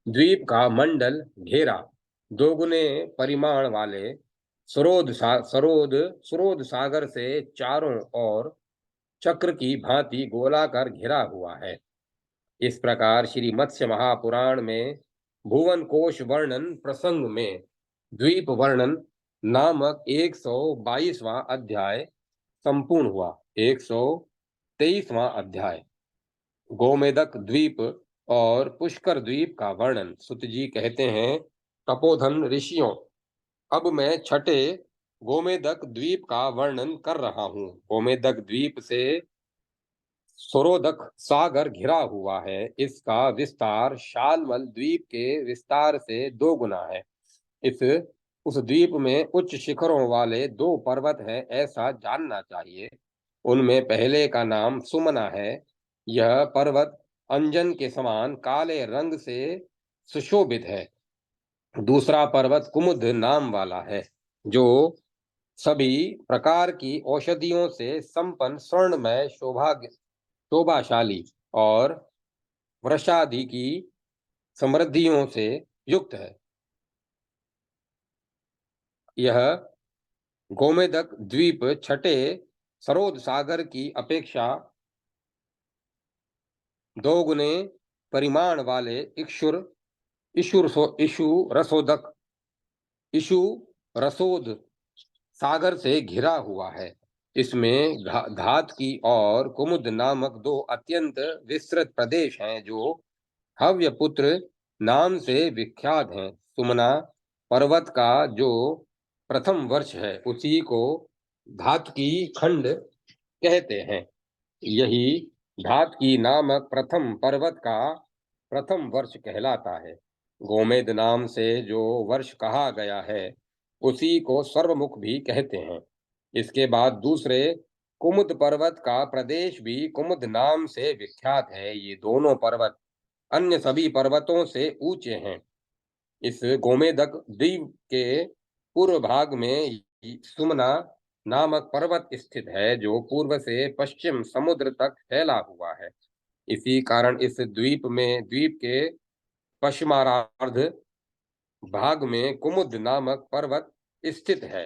द्वीप का मंडल घेरा 2 गुने परिमाण वाले सरोद सागर से चारों ओर चक्र की भांति गोलाकार घिरा हुआ है। इस प्रकार श्री मत्स्य महापुराण में भुवन कोश वर्णन प्रसंग में द्वीप वर्णन नामक 122वां अध्याय संपूर्ण हुआ। 123वां अध्याय गोमेदक द्वीप और पुष्कर द्वीप का वर्णन। सुत जी कहते हैं, तपोधन ऋषियों, अब मैं छठे गोमेदक द्वीप का वर्णन कर रहा हूँ। गोमेदक द्वीप से स्वरोदक सागर घिरा हुआ है। इसका विस्तार शालमल द्वीप के विस्तार से 2 गुना है। उस द्वीप में उच्च शिखरों वाले 2 पर्वत हैं, ऐसा जानना चाहिए। उनमें पहले का नाम सुमना है। यह पर्वत अंजन के समान काले रंग से सुशोभित है। दूसरा पर्वत कुमुद नाम वाला है, जो सभी प्रकार की औषधियों से संपन्न स्वर्णमय शोभाशाली और वृषादि की समृद्धियों से युक्त है। यह गोमेदक द्वीप छठे सरोद सागर की अपेक्षा 2 गुने परिमाण वाले इशु रसोद सागर से घिरा हुआ है। इसमें घात की और कुमुद नामक 2 अत्यंत विस्तृत प्रदेश हैं, जो हव्यपुत्र नाम से विख्यात हैं। सुमना पर्वत का जो प्रथम वर्ष है, उसी को धातकी खंड कहते हैं। यही धातकी नामक प्रथम पर्वत का प्रथम वर्ष कहलाता है। गोमेद नाम से जो वर्ष कहा गया है उसी को सर्वमुख भी कहते हैं। इसके बाद दूसरे कुमुद पर्वत का प्रदेश भी कुमुद नाम से विख्यात है। ये दोनों पर्वत अन्य सभी पर्वतों से ऊंचे हैं। इस गोमेदक द्वीप के पूर्व भाग में सुमना नामक पर्वत स्थित है जो पूर्व से पश्चिम समुद्र तक फैला हुआ है। इसी कारण इस द्वीप के पश्चिमार्ध भाग में कुमुद नामक पर्वत स्थित है।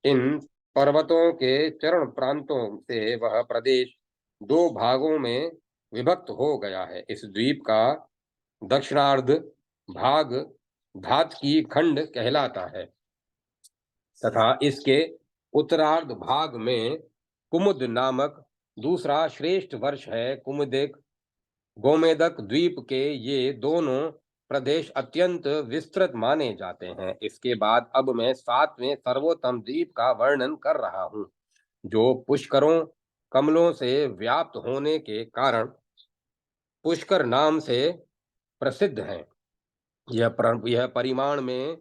इन पर्वतों के चरण प्रांतों से वह प्रदेश दो भागों में विभक्त हो गया है। इस द्वीप का दक्षिणार्ध भाग धातकी खंड कहलाता है तथा इसके उत्तरार्ध भाग में कुमुद नामक दूसरा श्रेष्ठ वर्ष है। गोमेदक द्वीप के ये दोनों प्रदेश अत्यंत विस्तृत माने जाते हैं। इसके बाद अब मैं सातवें सर्वोत्तम द्वीप का वर्णन कर रहा हूँ जो पुष्करों कमलों से व्याप्त होने के कारण पुष्कर नाम से प्रसिद्ध है। यह परिमाण में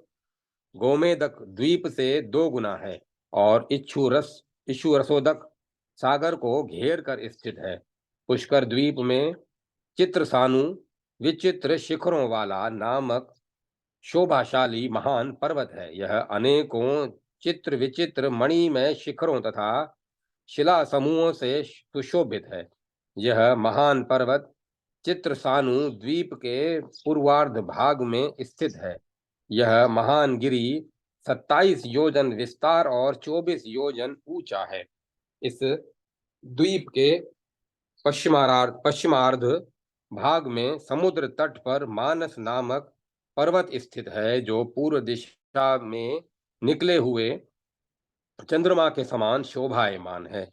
गोमेदक द्वीप से 2 गुना है और इक्षुरसोदक सागर को घेर कर स्थित है। पुष्कर द्वीप में चित्रसानु विचित्र शिखरों वाला नामक शोभाशाली महान पर्वत है। यह अनेकों चित्र विचित्र मणिमय शिखरों तथा शिला समूहों से सुशोभित है। यह महान पर्वत चित्रसानु द्वीप के पूर्वार्ध भाग में स्थित है। यह महान गिरी 27 योजन विस्तार और 24 योजन ऊंचा है। इस द्वीप के पश्चिमार्ध भाग में समुद्र तट पर मानस नामक पर्वत स्थित है जो पूर्व दिशा में निकले हुए चंद्रमा के समान शोभायमान है।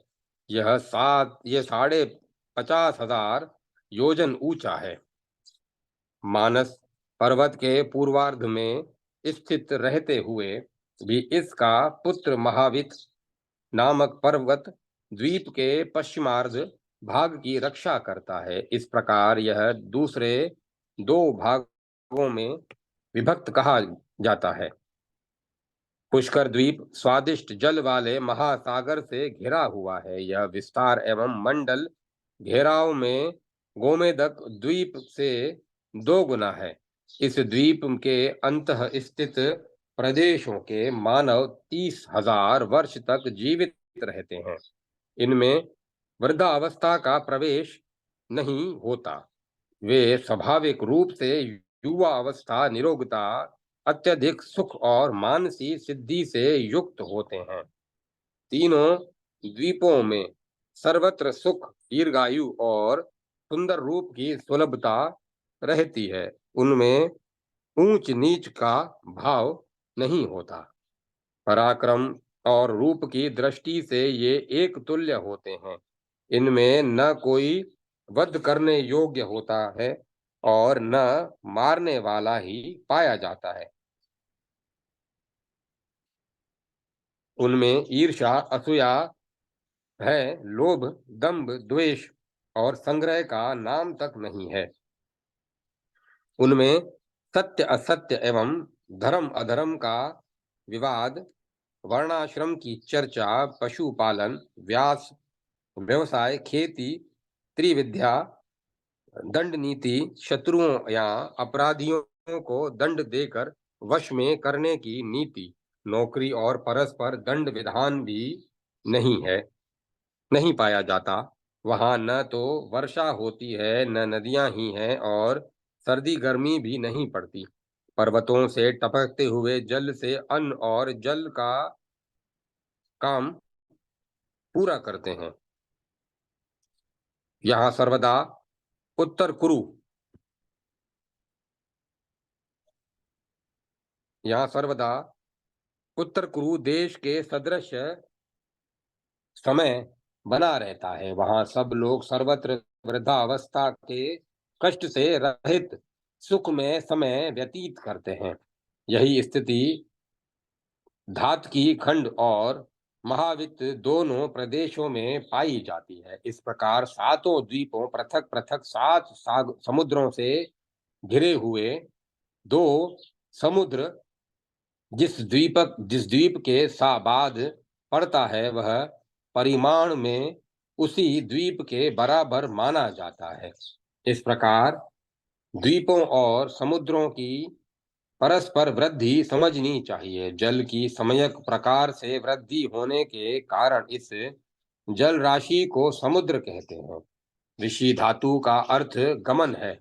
यह 50,000 योजन ऊंचा है। मानस पर्वत के पूर्वार्ध में स्थित रहते हुए भी इसका पुत्र महावित नामक पर्वत द्वीप के पश्चिमार्ध भाग की रक्षा करता है। इस प्रकार यह दूसरे 2 भागों में विभक्त कहा जाता है। पुष्कर द्वीप स्वादिष्ट जल वाले महासागर से घिरा हुआ है। यह विस्तार एवं मंडल घेराव में गोमेदक द्वीप से 2 गुना है। इस द्वीप के अंतः स्थित प्रदेशों के मानव 30,000 वर्ष तक जीवित रहते हैं। इनमें वृद्धावस्था का प्रवेश नहीं होता। वे स्वाभाविक रूप से युवा अवस्था निरोगता अत्यधिक सुख और मानसिक सिद्धि से युक्त होते हैं। तीनों द्वीपों में सर्वत्र सुख दीर्घायु और सुंदर रूप की सुलभता रहती है। उनमें ऊंच नीच का भाव नहीं होता। पराक्रम और रूप की दृष्टि से ये एक तुल्य होते हैं। इनमें न कोई वध करने योग्य होता है और न मारने वाला ही पाया जाता है। उनमें ईर्ष्या असूया भय लोभ दंभ द्वेष और संग्रह का नाम तक नहीं है। उनमें सत्य असत्य एवं धर्म अधर्म का विवाद वर्णाश्रम की चर्चा पशुपालन व्यास व्यवसाय खेती त्रिविद्या दंड नीति शत्रुओं या अपराधियों को दंड देकर वश में करने की नीति नौकरी और परस्पर दंड विधान भी नहीं पाया जाता। वहां न तो वर्षा होती है न नदियां ही हैं और सर्दी गर्मी भी नहीं पड़ती। पर्वतों से टपकते हुए जल से अन्न और जल का काम पूरा करते हैं। यहाँ सर्वदा उत्तर कुरु यहाँ सर्वदा उत्तर कुरु देश के सदृश समय बना रहता है। वहां सब लोग सर्वत्र वृद्धावस्था के कष्ट से रहित सुख में समय व्यतीत करते हैं। यही स्थिति धातकी खंड और महावित दोनों प्रदेशों में पाई जाती है। इस प्रकार सातों द्वीपों पृथक पृथक 7 समुद्रों से घिरे हुए दो समुद्र जिस द्वीप के बाद पड़ता है, वह परिमाण में उसी द्वीप के बराबर माना जाता है। इस प्रकार द्वीपों और समुद्रों की परस्पर वृद्धि समझनी चाहिए। जल की सम्यक प्रकार से वृद्धि होने के कारण इस जल राशि को समुद्र कहते हैं। ऋषि धातु का अर्थ गमन है,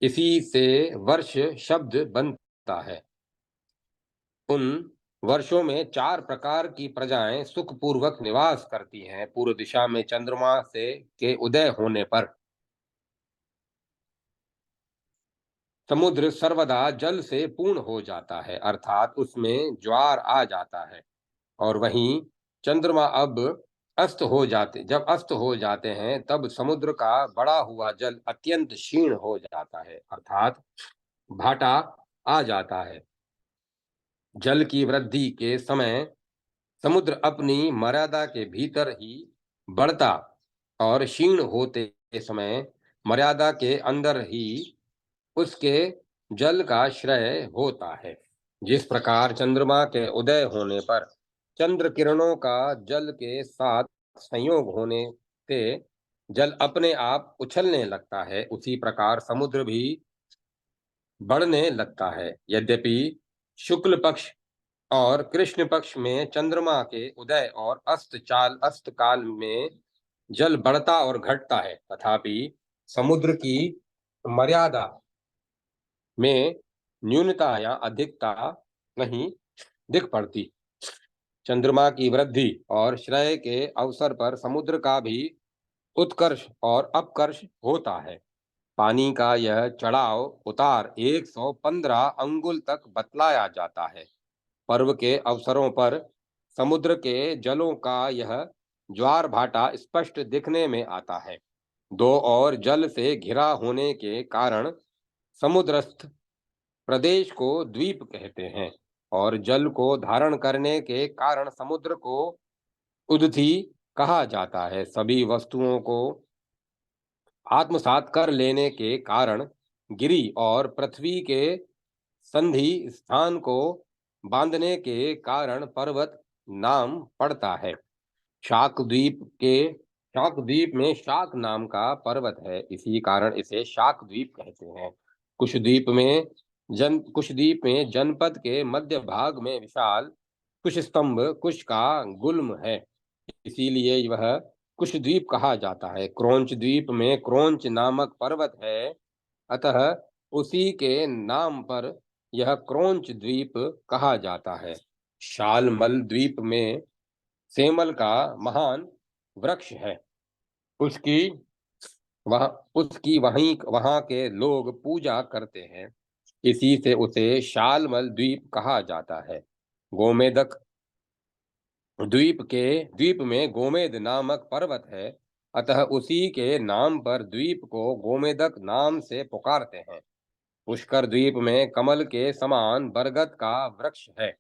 इसी से वर्ष शब्द बनता है। उन वर्षों में 4 प्रकार की प्रजाएं सुखपूर्वक निवास करती हैं। पूर्व दिशा में चंद्रमा से के उदय होने पर समुद्र सर्वदा जल से पूर्ण हो जाता है, अर्थात उसमें ज्वार आ जाता है। और वहीं चंद्रमा जब अस्त हो जाते हैं, तब समुद्र का बढ़ा हुआ जल अत्यंत क्षीण हो जाता है, अर्थात भाटा आ जाता है। जल की वृद्धि के समय समुद्र अपनी मर्यादा के भीतर ही बढ़ता और क्षीण होते समय मर्यादा के अंदर ही उसके जल का श्रय होता है। जिस प्रकार चंद्रमा के उदय होने पर चंद्र किरणों का जल के साथ संयोग होने से जल अपने आप उछलने लगता है, उसी प्रकार समुद्र भी बढ़ने लगता है। यद्यपि शुक्ल पक्ष और कृष्ण पक्ष में चंद्रमा के उदय और अस्त काल में जल बढ़ता और घटता है, तथापि समुद्र की मर्यादा में न्यूनता या अधिकता नहीं दिख पड़ती। चंद्रमा की वृद्धि और श्रय के अवसर पर समुद्र का भी उत्कर्ष और अपकर्ष होता है। पानी का यह चढ़ाव उतार 115 अंगुल तक बतलाया जाता है। पर्व के अवसरों पर समुद्र के जलों का यह ज्वार भाटा स्पष्ट दिखने में आता है। दो और जल से घिरा होने के कारण समुद्रस्थ प्रदेश को द्वीप कहते हैं, और जल को धारण करने के कारण समुद्र को उदधि कहा जाता है। सभी वस्तुओं को आत्मसात कर लेने के कारण गिरि और पृथ्वी के संधि स्थान को बांधने के कारण पर्वत नाम पड़ता है। शाक द्वीप में शाक नाम का पर्वत है, इसी कारण इसे शाक द्वीप कहते हैं। कुश द्वीप में जनपद के मध्य भाग में विशाल कुश स्तंभ कुश का गुल्म है, इसीलिए वह कुश द्वीप कहा जाता है। क्रोंच द्वीप में क्रोंच नामक पर्वत है, अतः उसी के नाम पर यह क्रोंच द्वीप कहा जाता है। शालमल द्वीप में सेमल का महान वृक्ष है, उसकी वहां के लोग पूजा करते हैं, इसी से उसे शालमल द्वीप कहा जाता है। गोमेदक द्वीप में गोमेद नामक पर्वत है, अतः उसी के नाम पर द्वीप को गोमेदक नाम से पुकारते हैं। पुष्कर द्वीप में कमल के समान बरगद का वृक्ष है,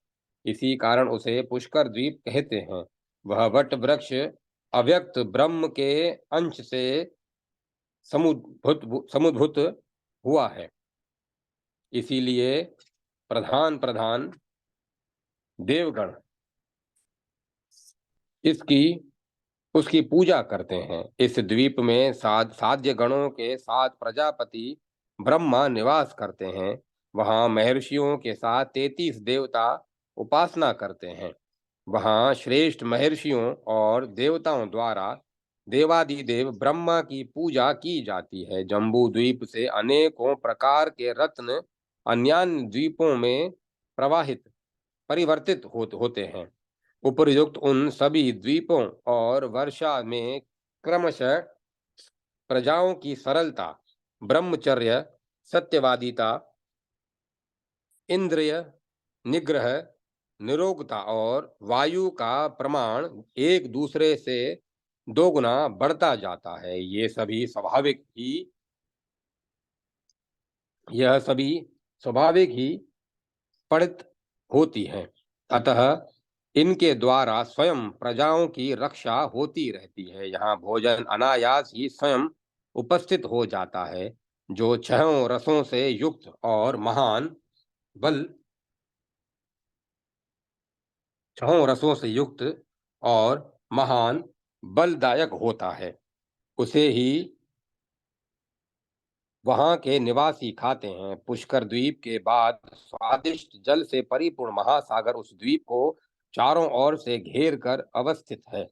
इसी कारण उसे पुष्कर द्वीप कहते हैं। वह वट वृक्ष अव्यक्त ब्रह्म के अंश से समुद्भूत हुआ है, इसीलिए प्रधान प्रधान देवगण इसकी उसकी पूजा करते हैं। इस द्वीप में साध्य गणों के 7 प्रजापति ब्रह्मा निवास करते हैं। वहां महर्षियों के साथ 33 देवता उपासना करते हैं। वहां श्रेष्ठ महर्षियों और देवताओं द्वारा देवादिदेव ब्रह्मा की पूजा की जाती है। जम्बू द्वीप से अनेकों प्रकार के रत्न अन्य द्वीपों में परिवर्तित होते हैं। उपयुक्त उन सभी द्वीपों और वर्षा में क्रमशः प्रजाओं की सरलता, ब्रह्मचर्य, सत्यवादिता, इंद्रिय निग्रह, निरोगता और वायु का प्रमाण एक दूसरे से दोगुना बढ़ता जाता है। यह सभी स्वाभाविक ही पड़ित होती हैं, अतः इनके द्वारा स्वयं प्रजाओं की रक्षा होती रहती है। यहाँ भोजन अनायास ही स्वयं उपस्थित हो जाता है। जो छहों रसों से युक्त और महान बल छहों रसों से युक्त और महान बलदायक होता है, उसे ही वहां के निवासी खाते हैं। पुष्कर द्वीप के बाद स्वादिष्ट जल से परिपूर्ण महासागर उस द्वीप को चारों ओर से घेर कर अवस्थित है।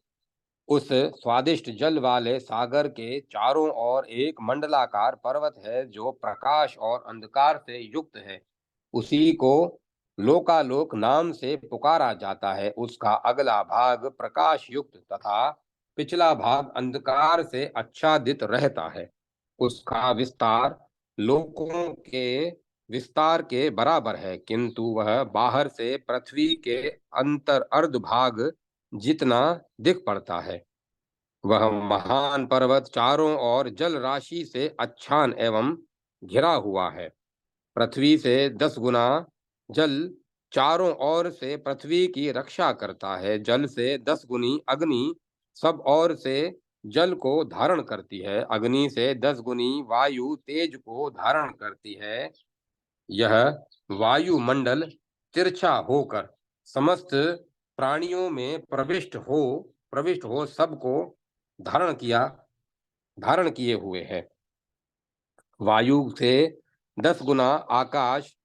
उस स्वादिष्ट जल वाले सागर के चारों ओर एक मंडलाकार पर्वत है जो प्रकाश और अंधकार से युक्त है। उसी को लोकालोक नाम से पुकारा जाता है। उसका अगला भाग प्रकाश युक्त तथा पिछला भाग अंधकार से आच्छादित रहता है। उसका विस्तार लोकों के विस्तार के बराबर है, किंतु वह बाहर से पृथ्वी के अंतर अर्ध भाग जितना दिख पड़ता है। वह महान पर्वत चारों ओर जल राशि से आच्छान एवं घिरा हुआ है। पृथ्वी से 10 गुना जल चारों ओर से पृथ्वी की रक्षा करता है। जल से 10 गुनी अग्नि सब ओर से जल को धारण करती है। अग्नि से 10 गुनी वायु तेज को धारण करती है। यह वायुमंडल तिरछा होकर समस्त प्राणियों में प्रविष्ट हो सबको धारण किया धारण किए हुए है। वायु से 10 गुना आकाश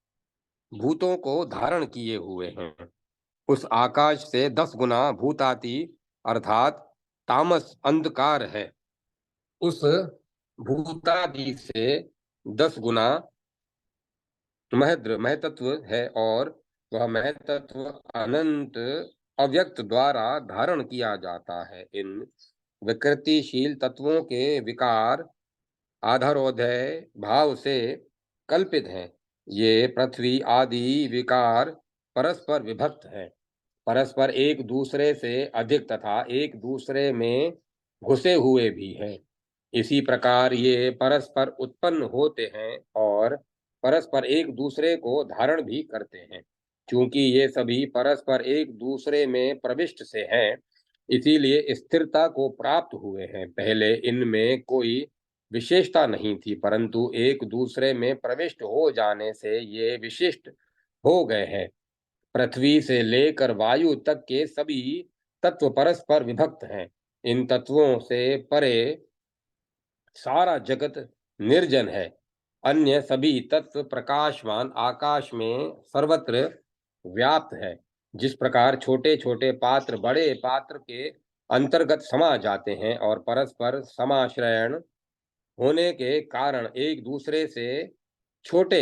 भूतों को धारण किए हुए हैं। उस आकाश से 10 गुना भूताति अर्थात तामस अंधकार है। उस भूतादि से 10 गुना महतत्व है और वह महतत्व अनंत अव्यक्त द्वारा धारण किया जाता है। इन विकृतिशील तत्वों के विकार आधारोदय भाव से कल्पित हैं। ये पृथ्वी आदि विकार परस्पर विभक्त हैं, परस्पर एक दूसरे से अधिक तथा एक दूसरे में घुसे हुए भी हैं। इसी प्रकार ये परस्पर उत्पन्न होते हैं और परस्पर एक दूसरे को धारण भी करते हैं। क्योंकि ये सभी परस्पर एक दूसरे में प्रविष्ट से हैं, इसीलिए स्थिरता को प्राप्त हुए हैं। पहले इनमें कोई विशेषता नहीं थी, परंतु एक दूसरे में प्रविष्ट हो जाने से ये विशिष्ट हो गए हैं। पृथ्वी से लेकर वायु तक के सभी तत्व परस्पर विभक्त हैं। इन तत्वों से परे सारा जगत निर्जन है। अन्य सभी तत्व प्रकाशमान आकाश में सर्वत्र व्याप्त है। जिस प्रकार छोटे छोटे पात्र बड़े पात्र के अंतर्गत समा जाते हैं और परस्पर समाश्रयण होने के कारण एक दूसरे से छोटे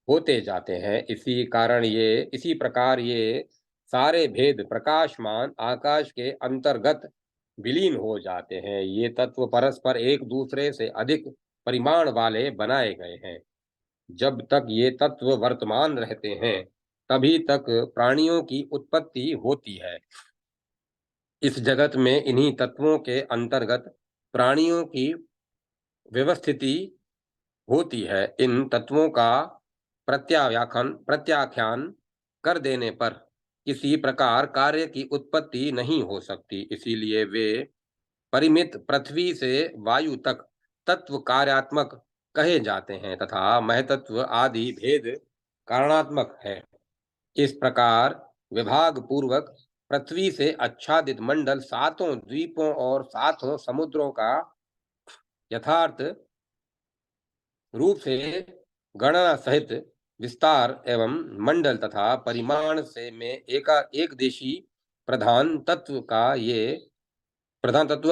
होते जाते हैं, इसी प्रकार ये सारे भेद प्रकाशमान आकाश के अंतर्गत विलीन हो जाते हैं। ये तत्व परस्पर एक दूसरे से अधिक परिमाण वाले बनाए गए हैं। जब तक ये तत्व वर्तमान रहते हैं, तभी तक प्राणियों की उत्पत्ति होती है। इस जगत में इन्हीं तत्वों के अंतर्गत प्राणियों की व्यवस्थिति होती है। इन तत्वों का प्रत्याख्यान कर देने पर किसी प्रकार कार्य की उत्पत्ति नहीं हो सकती। इसीलिए वे परिमित पृथ्वी से वायु तक तत्व कार्यात्मक कहे जाते हैं तथा महतत्व आदि भेद कारणात्मक है। इस प्रकार विभाग पूर्वक पृथ्वी से आच्छादित मंडल सातों द्वीपों और सातों समुद्रों का यथार्थ रूप से गणना सहित विस्तार एवं मंडल तथा परिमाण से में एक देशी प्रधान तत्व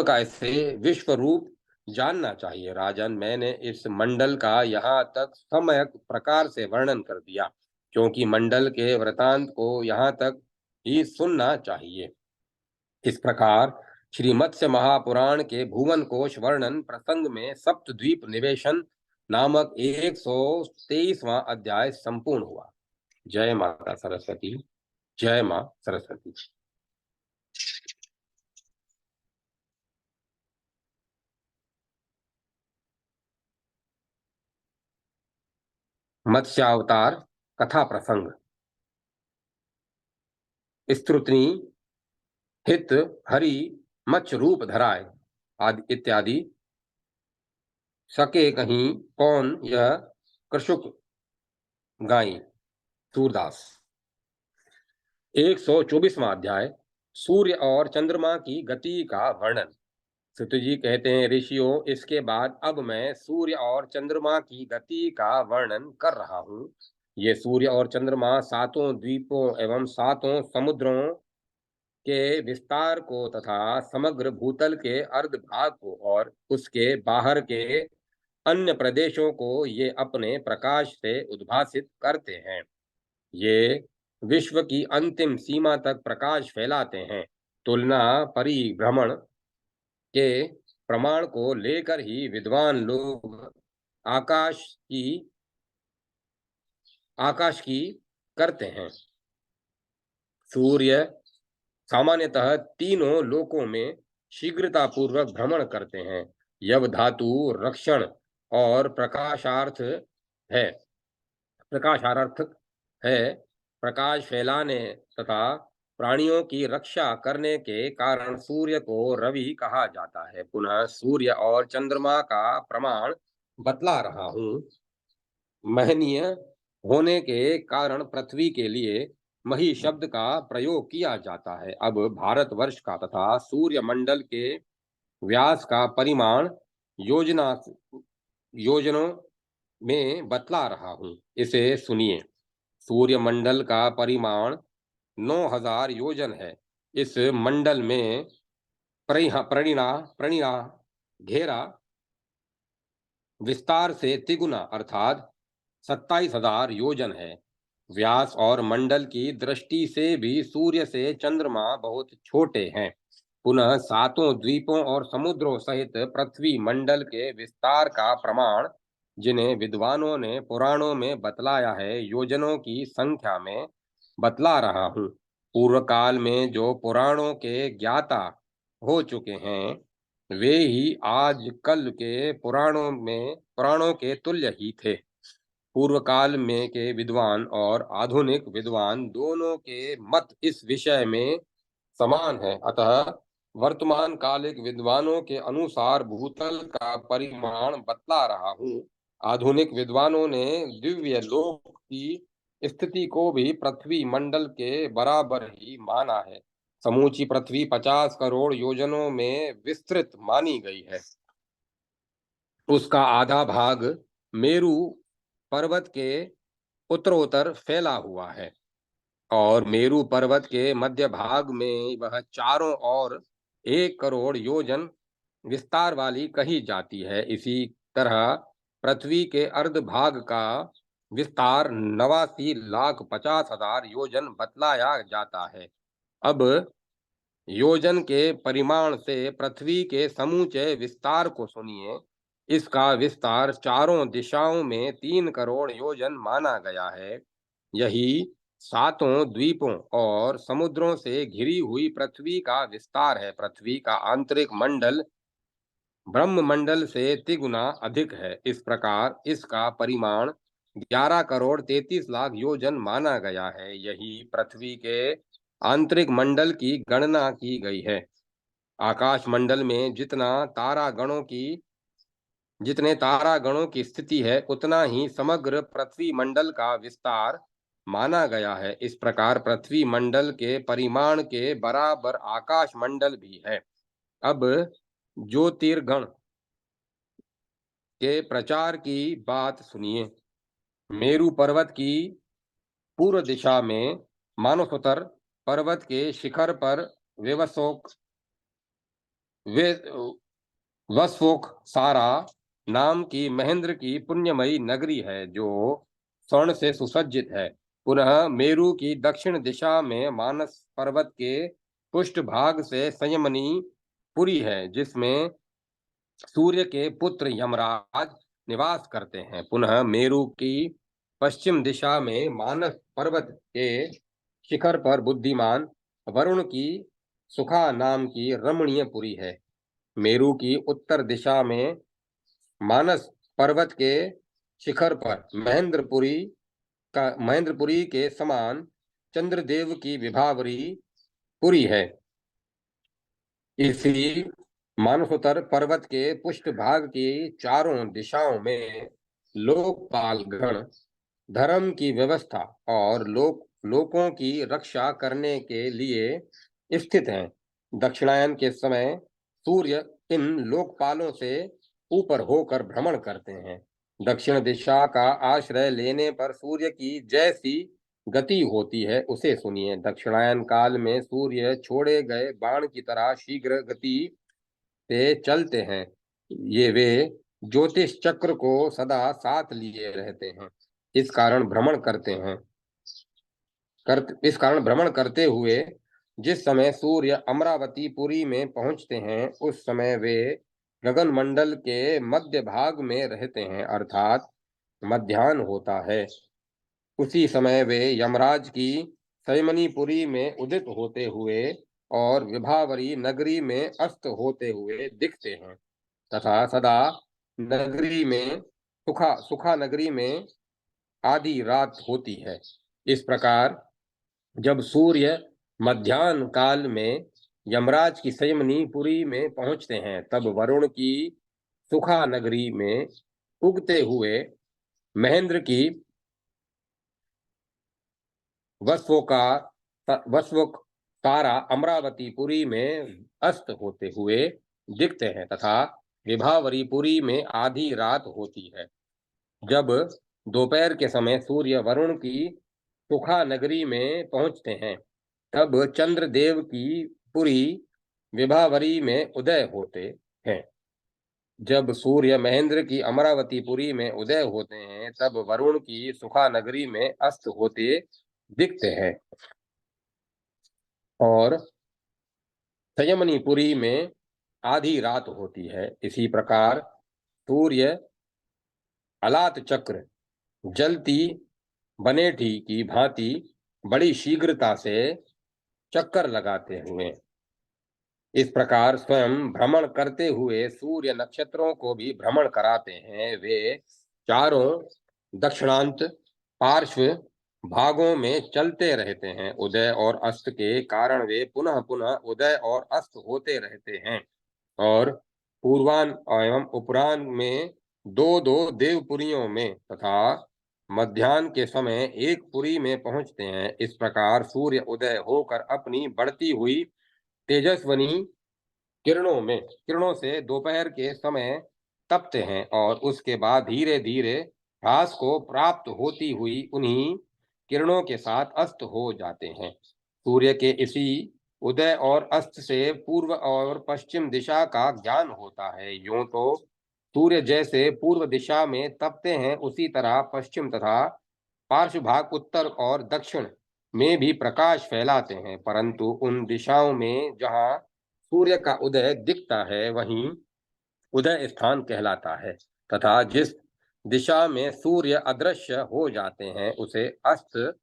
का इसे विश्व रूप जानना चाहिए। राजन, मैंने इस मंडल का यहाँ तक सम्यक प्रकार से वर्णन कर दिया, क्योंकि मंडल के वृतांत को यहाँ तक ही सुनना चाहिए। इस प्रकार श्री मत्स्य महापुराण के भुवन कोश वर्णन प्रसंग में सप्तद्वीप निवेशन नामक 123वां अध्याय संपूर्ण हुआ। जय माता सरस्वती। जय मां सरस्वती। मत्स्यावतार कथा प्रसंग। स्तुतिनी हित हरि मत्स्य रूप धराय आदि इत्यादि सके कहीं कौन यह कृषुक गाई। सूरदास। 124वां अध्याय सूर्य और चंद्रमा की गति का वर्णन। सुत जी कहते हैं, ऋषियों, इसके बाद अब मैं सूर्य और चंद्रमा की गति का वर्णन कर रहा हूँ। ये सूर्य और चंद्रमा सातों द्वीपों एवं सातों समुद्रों के विस्तार को तथा समग्र भूतल के अर्ध भाग को और उसके बाहर के अन्य प्रदेशों को ये अपने प्रकाश से उद्भासित करते हैं। ये विश्व की अंतिम सीमा तक प्रकाश फैलाते हैं। तुलना परिभ्रमण के प्रमाण को लेकर ही विद्वान लोग आकाश की आकाश की करते हैं। सूर्य सामान्यतः तीनों लोकों में शीघ्रतापूर्वक भ्रमण करते हैं। यव धातु रक्षण और प्रकाशार्थक है। प्रकाश फैलाने तथा प्राणियों की रक्षा करने के कारण सूर्य को रवि कहा जाता है। पुनः सूर्य और चंद्रमा का प्रमाण बतला रहा हूँ। महनीय होने के कारण पृथ्वी के लिए मही शब्द का प्रयोग किया जाता है। अब भारतवर्ष का तथा सूर्य मंडल के व्यास का परिमाण योजनों में बतला रहा हूँ। इसे सुनिए। सूर्य मंडल का परिमाण 9000 योजन है। इस मंडल में प्रणिना घेरा विस्तार से तिगुना अर्थात 27,000 योजन है। व्यास और मंडल की दृष्टि से भी सूर्य से चंद्रमा बहुत छोटे हैं। पुनः सातों द्वीपों और समुद्रों सहित पृथ्वी मंडल के विस्तार का प्रमाण, जिन्हें विद्वानों ने पुराणों में बतलाया है, योजनों की संख्या में बतला रहा हूँ। पूर्व काल में जो पुराणों के ज्ञाता हो चुके हैं, वे ही आज कल के पुराणों के तुल्य ही थे। पूर्व काल में के विद्वान और आधुनिक विद्वान दोनों के मत इस विषय में समान है। अतः वर्तमान कालिक विद्वानों के अनुसार भूतल का परिमाण बतला रहा हूँ। आधुनिक विद्वानों ने दिव्य लोक की स्थिति को भी पृथ्वी मंडल के बराबर ही माना है। समूची पृथ्वी 50 करोड़ योजनों में विस्तृत मानी गई है। उसका आधा भाग मेरु पर्वत के उत्तरोत्तर फैला हुआ है और मेरु पर्वत के मध्य भाग में वह चारों ओर 1 करोड़ योजन विस्तार वाली कही जाती है। इसी तरह पृथ्वी के अर्ध भाग का विस्तार 89,50,000 योजन बतलाया जाता है। अब योजन के परिमाण से पृथ्वी के समूचे विस्तार को सुनिए। इसका विस्तार चारों दिशाओं में 3 करोड़ योजन माना गया है। यही सातों द्वीपों और समुद्रों से घिरी हुई पृथ्वी का विस्तार है। पृथ्वी का आंतरिक मंडल ब्रह्ममंडल से तिगुना अधिक है। इस प्रकार इसका परिमाण 11,33,00,000 योजन माना गया है। यही पृथ्वी के आंतरिक मंडल की गणना की गई है। आकाश मंडल में जितने तारागणों की स्थिति है, उतना ही समग्र पृथ्वी मंडल का विस्तार माना गया है। इस प्रकार पृथ्वी मंडल के परिमाण के बराबर आकाश मंडल भी है। अब ज्योतिर्गण के प्रचार की बात सुनिए। मेरु पर्वत की पूर्व दिशा में मानसोत्तर पर्वत के शिखर पर वसवोक सारा नाम की महेंद्र की पुण्यमयी नगरी है, जो स्वर्ण से सुसज्जित है। पुनः मेरु की दक्षिण दिशा में मानस पर्वत के पृष्ठभाग से संयमनी पुरी है, जिसमें सूर्य के पुत्र यमराज निवास करते हैं। पुनः मेरु की पश्चिम दिशा में मानस पर्वत के शिखर पर बुद्धिमान वरुण की सुखा नाम की रमणीय पुरी है। मेरु की उत्तर दिशा में मानस पर्वत के शिखर पर महेंद्रपुरी के समान चंद्रदेव की विभावरी पुरी है। इसी मानसोत्तर पर्वत के पृष्ठभाग की चारों दिशाओं में लोकपाल गण धर्म की व्यवस्था और लोकों की रक्षा करने के लिए स्थित हैं। दक्षिणायन के समय सूर्य इन लोकपालों से ऊपर होकर भ्रमण करते हैं। दक्षिण दिशा का आश्रय लेने पर सूर्य की जैसी गति होती है उसे सुनिए। दक्षिणायन काल में सूर्य छोड़े गए बाण की तरह शीघ्र गति से चलते हैं। ये वे ज्योतिष चक्र को सदा साथ लिए रहते हैं। इस कारण भ्रमण करते हुए जिस समय सूर्य अमरावतीपुरी में पहुंचते हैं उस समय वे गगन मंडल के मध्य भाग में रहते हैं, अर्थात मध्याह्न होता है। उसी समय वे यमराज की संयमनीपुरी में उदित होते हुए और विभावरी नगरी में अस्त होते हुए दिखते हैं तथा सदा नगरी में सुखा नगरी में आधी रात होती है। इस प्रकार जब सूर्य मध्याह्न काल में यमराज की संयमनीपुरी में पहुंचते हैं तब वरुण की सुखा नगरी में उगते हुए महेंद्र की वस्वोकारा अमरावतीपुरी में अस्त होते हुए दिखते हैं तथा विभावरीपुरी में आधी रात होती है। जब दोपहर के समय सूर्य वरुण की सुखा नगरी में पहुंचते हैं तब चंद्रदेव की पुरी विभावरी में उदय होते हैं। जब सूर्य महेंद्र की अमरावतीपुरी में उदय होते हैं तब वरुण की सुखा नगरी में अस्त होते दिखते हैं और संयमनीपुरी में आधी रात होती है। इसी प्रकार सूर्य अलात चक्र जलती बनेठी की भांति बड़ी शीघ्रता से चक्कर लगाते हुए इस प्रकार स्वयं भ्रमण करते हुए सूर्य नक्षत्रों को भी भ्रमण कराते हैं। वे चारों दक्षिणांत पार्श्व भागों में चलते रहते हैं। उदय और अस्त के कारण वे पुनः पुनः उदय और अस्त होते रहते हैं और पूर्वान एवं उपरान में दो दो देवपुरियों में तथा मध्याह्न के समय एक पुरी में पहुंचते हैं। इस प्रकार सूर्य उदय होकर अपनी बढ़ती हुई तेजस्वनी किरणों से दोपहर के समय तपते हैं और उसके बाद धीरे धीरे ह्रास को प्राप्त होती हुई उन्हीं किरणों के साथ अस्त हो जाते हैं। सूर्य के इसी उदय और अस्त से पूर्व और पश्चिम दिशा का ज्ञान होता है। यूं तो सूर्य जैसे पूर्व दिशा में तपते हैं उसी तरह पश्चिम तथा पार्श्व भाग उत्तर और दक्षिण में भी प्रकाश फैलाते हैं, परंतु उन दिशाओं में जहां सूर्य का उदय दिखता है वहीं उदय स्थान कहलाता है तथा जिस दिशा में सूर्य अदृश्य हो जाते हैं उसे अस्त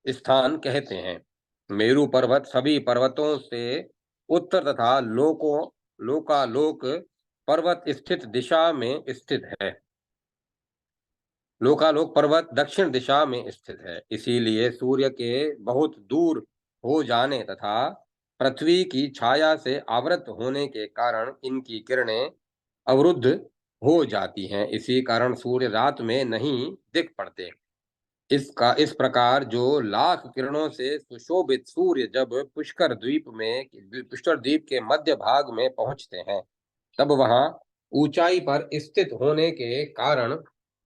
स्थान कहते हैं। मेरु पर्वत सभी पर्वतों से उत्तर तथा लोकालोक पर्वत स्थित दिशा में स्थित है। लोकालोक पर्वत दक्षिण दिशा में स्थित है। इसीलिए सूर्य के बहुत दूर हो जाने तथा पृथ्वी की छाया से आवृत होने के कारण इनकी किरणें अवरुद्ध हो जाती हैं। इसी कारण सूर्य रात में नहीं दिख पड़ते। इस प्रकार जो लाख किरणों से सुशोभित सूर्य जब पुष्कर द्वीप के मध्य भाग में पहुंचते हैं तब वहां ऊंचाई पर स्थित होने के कारण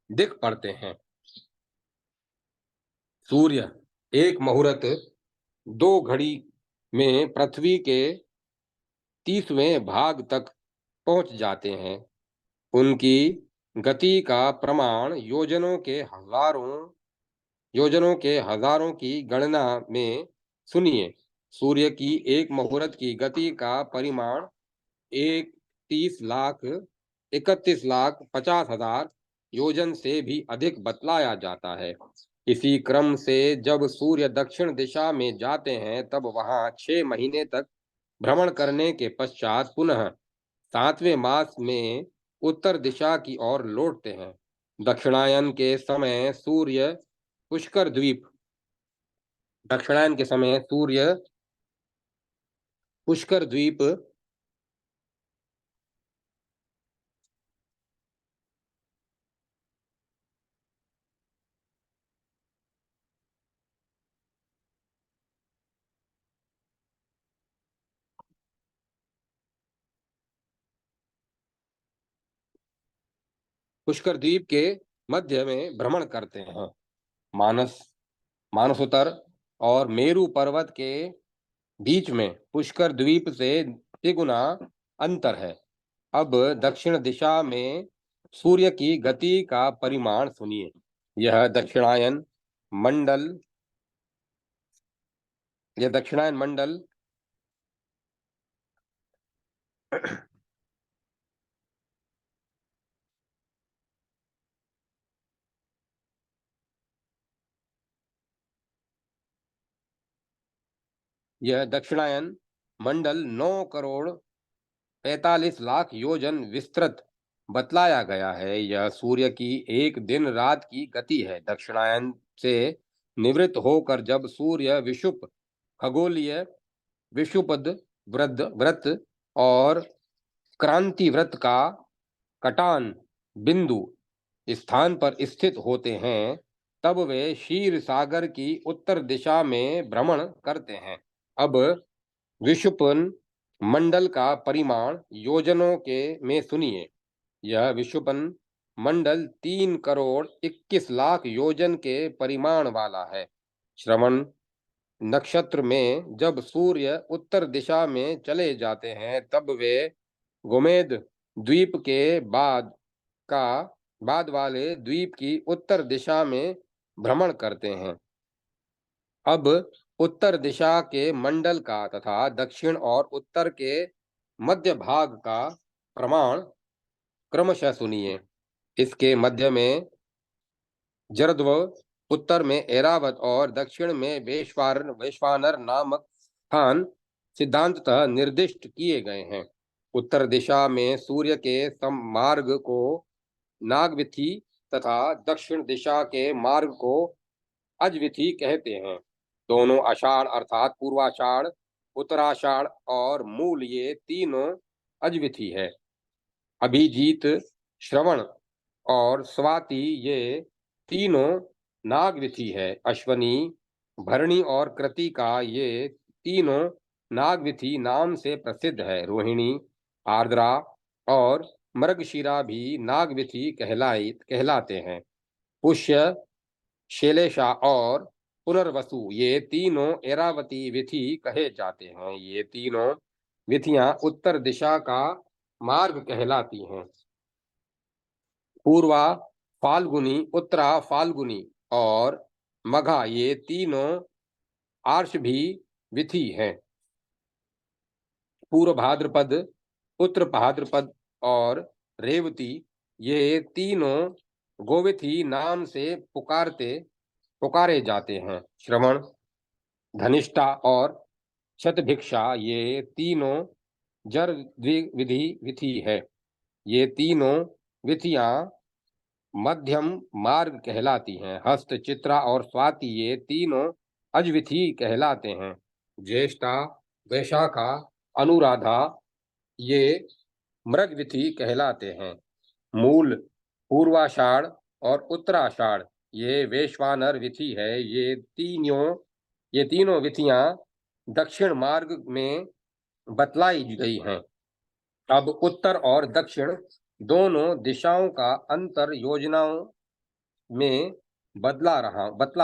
दिख पड़ते हैं। सूर्य एक मुहूर्त 2 घड़ी में पृथ्वी के 30वें भाग तक पहुंच जाते हैं। उनकी गति का प्रमाण योजनों के हजारों की गणना में सुनिए। सूर्य की एक मुहूर्त की गति का परिमाण 31,50,000 योजन से भी अधिक बतलाया जाता है। इसी क्रम से जब सूर्य दक्षिण दिशा में जाते हैं तब वहां 6 महीने तक भ्रमण करने के पश्चात पुनः 7वें मास में उत्तर दिशा की ओर लौटते हैं। दक्षिणायन के समय सूर्य पुष्कर द्वीप दक्षिणायन के समय सूर्य पुष्कर द्वीप पुष्कर द्वीप के मध्य में भ्रमण करते हैं। मानस मानसोत्तर और मेरु पर्वत के बीच में पुष्कर द्वीप से तिगुना अंतर है। अब दक्षिण दिशा में सूर्य की गति का परिमाण सुनिए। यह दक्षिणायन मंडल यह दक्षिणायन मंडल 9 करोड़ 45 लाख योजन विस्तृत बतलाया गया है। यह सूर्य की एक दिन रात की गति है। दक्षिणायन से निवृत्त होकर जब सूर्य विषुव खगोलीय विषुपद व्रत और क्रांति व्रत का कटान बिंदु स्थान पर स्थित होते हैं, तब वे क्षीर सागर की उत्तर दिशा में भ्रमण करते हैं। अब विषुपन मंडल का परिमाण योजनों के में सुनिए। यह विषुपन मंडल 3 करोड़ 21 लाख योजन के परिमाण वाला है। श्रवण नक्षत्र में जब सूर्य उत्तर दिशा में चले जाते हैं, तब वे गोमेद द्वीप के बाद वाले द्वीप की उत्तर दिशा में भ्रमण करते हैं। अब उत्तर दिशा के मंडल का तथा दक्षिण और उत्तर के मध्य भाग का प्रमाण क्रमशः सुनिए। इसके मध्य में जरद्व, उत्तर में एरावत और दक्षिण में वैश्वानर नामक स्थान सिद्धांततः निर्दिष्ट किए गए हैं। उत्तर दिशा में सूर्य के मार्ग को नागविथि तथा दक्षिण दिशा के मार्ग को अजविथि कहते हैं। दोनों आषाढ़ अर्थात पूर्वाषाढ़, उत्तराषाढ़ और मूल ये तीनों अजविथि है। अभिजीत, श्रवण और स्वाति ये तीनों नागविथि है। अश्वनी, भरणी और कृतिका ये तीनों नागविथि नाम से प्रसिद्ध है। रोहिणी, आर्द्रा और मृगशिरा भी नागविथि कहलाते हैं। पुष्य, शैलेशा और पुनर्वसु ये तीनों एरावती विधि कहे जाते हैं। ये तीनों विधियां उत्तर दिशा का मार्ग कहलाती हैं। पूर्वा फाल्गुनी, उत्तरा फाल्गुनी और मघा ये तीनों आर्ष भी विधि हैं। पूर्व भाद्रपद, उत्तर भाद्रपद और रेवती ये तीनों गोविथी नाम से पुकारे जाते हैं। श्रवण, धनिष्ठा और शतभिक्षा ये तीनों जर विधि है। ये तीनों विधियां मध्यम मार्ग कहलाती हैं। हस्त, चित्रा और स्वाति ये तीनों अजविधि कहलाते हैं। ज्येष्ठा, वैशाखा, अनुराधा ये मृगविधि कहलाते हैं। मूल, पूर्वाषाढ़ और उत्तराषाढ़ ये वैश्वानर विधि है। ये तीनों विधियां दक्षिण मार्ग में बतलाई गई हैं। अब उत्तर और दक्षिण दोनों दिशाओं का अंतर योजनाओं में बतला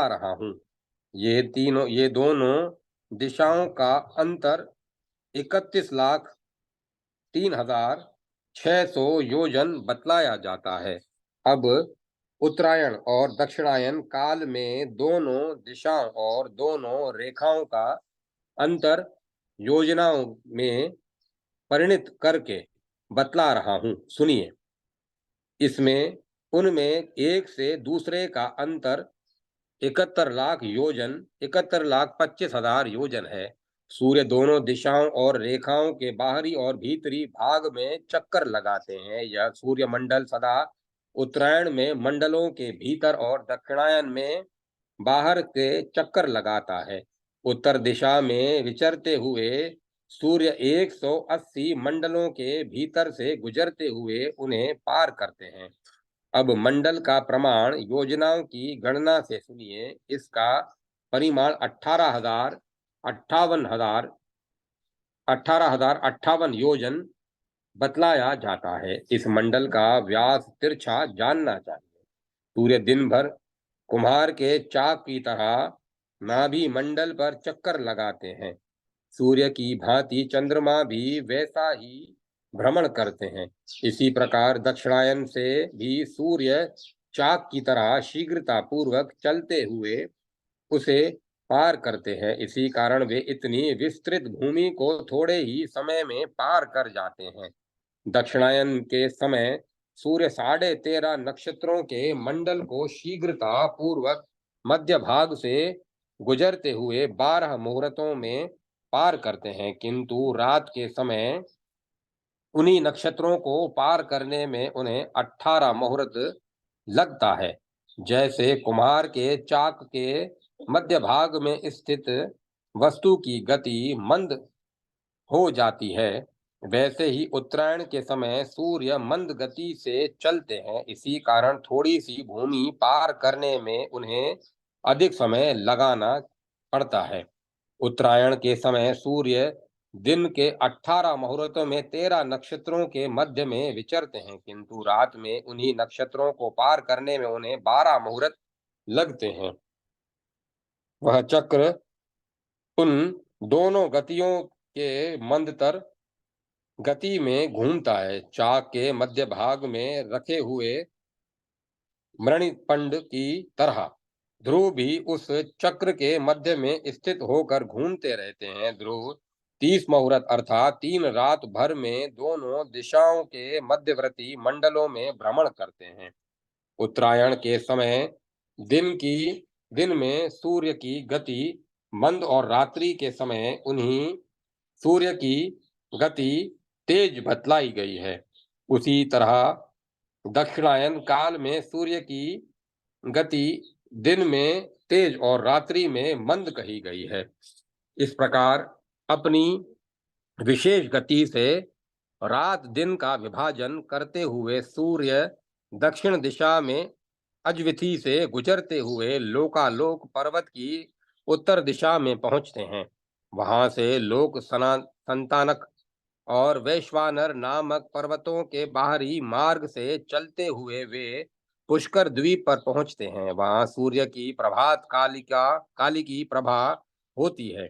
रहा हूं। ये दोनों दिशाओं का अंतर 31,03,600 योजन बतलाया जाता है। अब उत्तरायण और दक्षिणायन काल में दोनों दिशाओं और दोनों रेखाओं का अंतर योजनाओं में परिणित करके बतला रहा हूं, सुनिए। इसमें उनमें एक से दूसरे का अंतर 71,25,000 योजन है। सूर्य दोनों दिशाओं और रेखाओं के बाहरी और भीतरी भाग में चक्कर लगाते हैं। यह सूर्य मंडल सदा उत्तरायण में मंडलों के भीतर और दक्षिणायन में बाहर के चक्कर लगाता है। उत्तर दिशा में विचरते हुए सूर्य 180 मंडलों के भीतर से गुजरते हुए उन्हें पार करते हैं। अब मंडल का प्रमाण योजनाओं की गणना से सुनिए। इसका परिमाण 18,058 योजन बतलाया जाता है। इस मंडल का व्यास तिरछा जानना चाहिए। सूर्य दिन भर कुम्हार के चाक की तरह नाभि मंडल पर चक्कर लगाते हैं। सूर्य की भांति चंद्रमा भी वैसा ही भ्रमण करते हैं। इसी प्रकार दक्षिणायन से भी सूर्य चाक की तरह शीघ्रता पूर्वक चलते हुए उसे पार करते हैं। इसी कारण वे इतनी विस्तृत भूमि को थोड़े ही समय में पार कर जाते हैं। दक्षिणायन के समय सूर्य 13.5 नक्षत्रों के मंडल को शीघ्रता पूर्वक मध्य भाग से गुजरते हुए 12 मुहूर्तों में पार करते हैं, किंतु रात के समय उन्हीं नक्षत्रों को पार करने में उन्हें 18 मुहूर्त लगता है। जैसे कुम्हार के चाक के मध्य भाग में स्थित वस्तु की गति मंद हो जाती है, वैसे ही उत्तरायण के समय सूर्य मंद गति से चलते हैं। इसी कारण थोड़ी सी भूमि पार करने में उन्हें अधिक समय लगाना पड़ता है। उत्तरायण के समय सूर्य दिन के 18 मुहूर्तों में 13 नक्षत्रों के मध्य में विचरते हैं, किंतु रात में उन्हीं नक्षत्रों को पार करने में उन्हें 12 मुहूर्त लगते हैं। वह चक्र उन दोनों गतियों के मंदतर गति में घूमता है। चाक के मध्य भाग में रखे हुए मणिपंड की तरह ध्रुव भी उस चक्र के मध्य में स्थित होकर घूमते रहते हैं। ध्रुव 30 मुहूर्त अर्थात 3 रात भर में दोनों दिशाओं के मध्यवर्ती मंडलों में भ्रमण करते हैं। उत्तरायण के समय दिन में सूर्य की गति मंद और रात्रि के समय उन्हीं सूर्य की गति तेज बतलाई गई है। उसी तरह दक्षिणायन काल में सूर्य की गति दिन में तेज और रात्रि में मंद कही गई है। इस प्रकार अपनी विशेष गति से रात दिन का विभाजन करते हुए सूर्य दक्षिण दिशा में अजविथि से गुजरते हुए लोकालोक पर्वत की उत्तर दिशा में पहुंचते हैं। वहां से लोक संतानक और वैश्वानर नामक पर्वतों के बाहरी मार्ग से चलते हुए वे पुष्कर द्वीप पर पहुंचते हैं। वहां सूर्य की प्रभात काली की प्रभा होती है।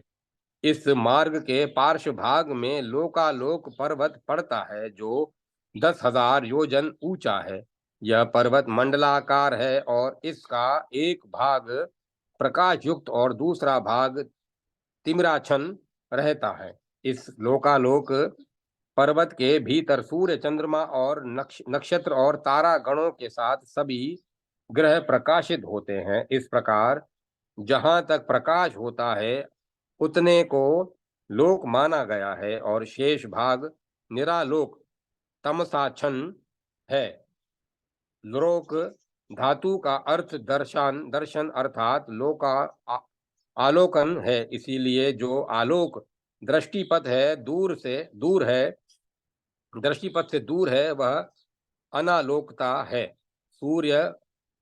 इस मार्ग के पार्श्व भाग में लोकालोक पर्वत पड़ता है, जो 10,000 योजन ऊंचा है। यह पर्वत मंडलाकार है और इसका एक भाग प्रकाश युक्त और दूसरा भाग तिमिराच्छन्न रहता है। इस लोकालोक पर्वत के भीतर सूर्य चंद्रमा और नक्षत्र और तारा गणों के साथ सभी ग्रह प्रकाशित होते हैं। इस प्रकार जहां तक प्रकाश होता है उतने को लोक माना गया है और शेष भाग निरालोक तमसाच्छन्न है। लोक धातु का अर्थ दर्शन अर्थात आलोकन है। इसीलिए जो आलोक दृष्टिपथ है दृष्टिपथ से दूर है वह अनालोकता है। सूर्य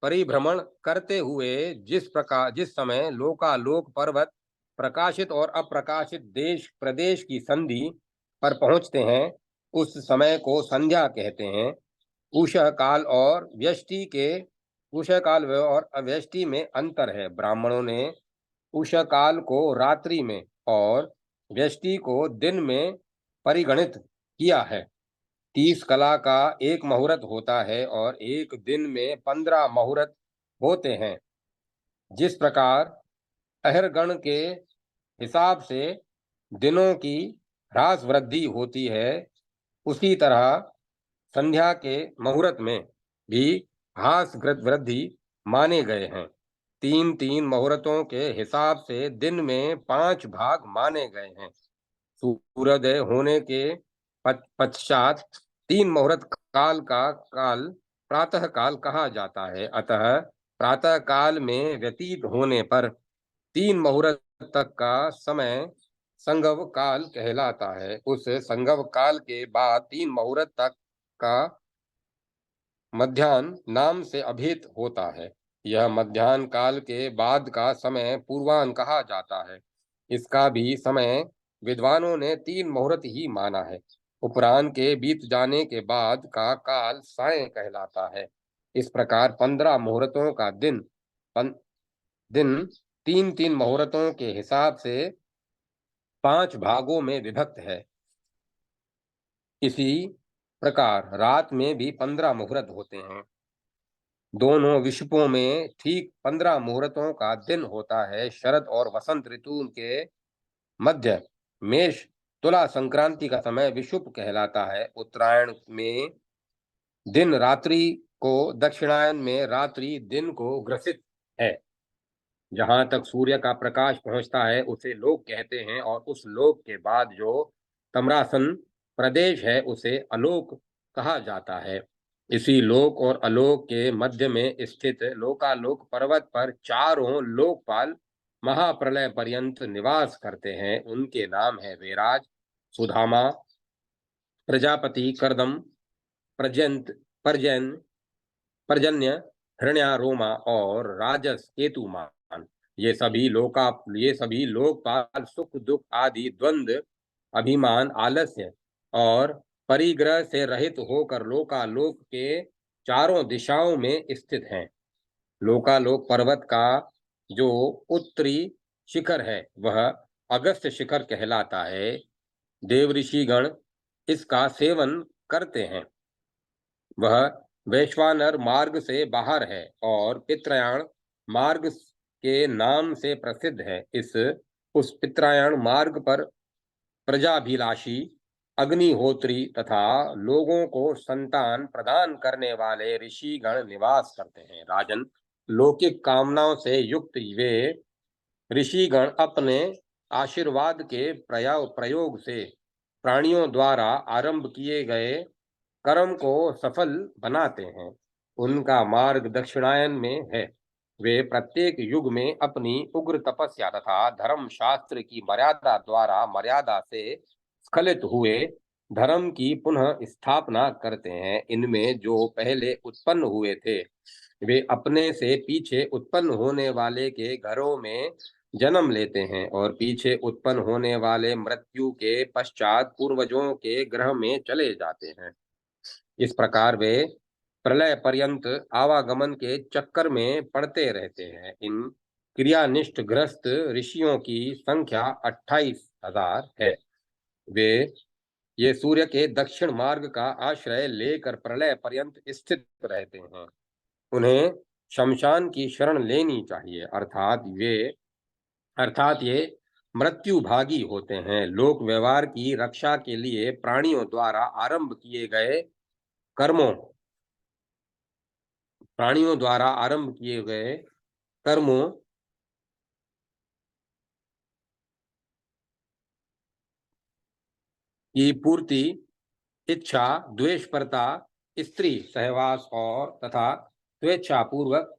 परिभ्रमण करते हुए जिस समय लोकालोक पर्वत प्रकाशित और अप्रकाशित देश प्रदेश की संधि पर पहुंचते हैं उस समय को संध्या कहते हैं। उषः काल और अव्यष्टि में अंतर है। ब्राह्मणों ने उषः काल को रात्रि में और व्यष्टि को दिन में परिगणित किया है। 30 कला का एक मुहूर्त होता है और एक दिन में 15 मुहूर्त होते हैं। जिस प्रकार अहरगण के हिसाब से दिनों की ह्रास वृद्धि होती है, उसी तरह संध्या के मुहूर्त में भी ह्रास वृद्धि माने गए हैं। 3-3 मुहूर्तों के हिसाब से दिन में 5 भाग माने गए हैं। सूर्योदय होने के पश्चात 3 मुहूर्त काल प्रातः काल कहा जाता है। अतः प्रातः काल में व्यतीत होने पर 3 मुहूर्त तक का समय संगव काल कहलाता है। उस संगव काल के बाद 3 मुहूर्त तक का मध्याह्न नाम से अभिहित होता है। यह मध्याह्न काल के बाद का समय पूर्वाह्न कहा जाता है। इसका भी समय विद्वानों ने 3 मुहूर्त ही माना है। उपरान के बीत जाने के बाद का काल साय कहलाता है। इस प्रकार 15 मुहूर्तों का दिन 3-3 मुहूर्तों के हिसाब से 5 भागों में विभक्त है। इसी प्रकार रात में भी 15 मुहूर्त होते हैं। दोनों विषुपों में ठीक 15 मुहूर्तों का दिन होता है। शरद और वसंत ऋतु के मध्य मेष तुला संक्रांति का समय विषुप कहलाता है। उत्तरायण में दिन रात्रि को, दक्षिणायन में रात्रि दिन को ग्रसित है। जहां तक सूर्य का प्रकाश पहुंचता है उसे लोक कहते हैं, और उस लोक के बाद जो तमरासन प्रदेश है उसे अलोक कहा जाता है। इसी लोक और अलोक के मध्य में स्थित लोकालोक पर्वत पर चारों लोकपाल महाप्रलय पर्यंत निवास करते हैं। उनके नाम है वेराज, सुधामा, प्रजापति, कर्दम, प्रजंत, पर्जन, पर्जन्य, हृण्या, रोमा और राजस, केतुमान। ये सभी लोकपाल सुख दुख आदि द्वंद्व, अभिमान, आलस्य और परिग्रह से रहित होकर लोकालोक के चारों दिशाओं में स्थित हैं। लोकालोक पर्वत का जो उत्तरी शिखर है वह अगस्त शिखर कहलाता है। देवऋषिगण इसका सेवन करते हैं। वह वैश्वानर मार्ग से बाहर है और पितृयाण मार्ग के नाम से प्रसिद्ध है। उस पितृयाण मार्ग पर प्रजाभिलाषी, अग्निहोत्री तथा लोगों को संतान प्रदान करने वाले ऋषिगण निवास करते हैं। राजन, लौकिक कामनाओं से युक्त वे ऋषिगण अपने आशीर्वाद के प्रयोग से प्राणियों द्वारा आरंभ किए गए कर्म को सफल बनाते हैं। उनका मार्ग दक्षिणायन में है। वे प्रत्येक युग में अपनी उग्र तपस्या तथा धर्म शास्त्र की मर्यादा द्वारा मर्यादा से स्खलित हुए धर्म की पुनः स्थापना करते हैं। इनमें जो पहले उत्पन्न हुए थे वे अपने से पीछे उत्पन्न होने वाले के घरों में जन्म लेते हैं, और पीछे उत्पन्न होने वाले मृत्यु के पश्चात पूर्वजों के ग्रह में चले जाते हैं। इस प्रकार वे प्रलय पर्यंत आवागमन के चक्कर में पड़ते रहते हैं। इन क्रियानिष्ठ ग्रस्त ऋषियों की संख्या 28,000 है। वे ये सूर्य के दक्षिण मार्ग का आश्रय लेकर प्रलय पर्यंत स्थित रहते हैं। उन्हें शमशान की शरण लेनी चाहिए, अर्थात ये मृत्यु भागी होते हैं। लोक व्यवहार की रक्षा के लिए प्राणियों द्वारा आरंभ किए गए कर्मों प्राणियों द्वारा आरंभ किए गए कर्मों की पूर्ति, इच्छा, द्वेषपर्ता, स्त्री सहवास और तथा स्वेच्छा पूर्वक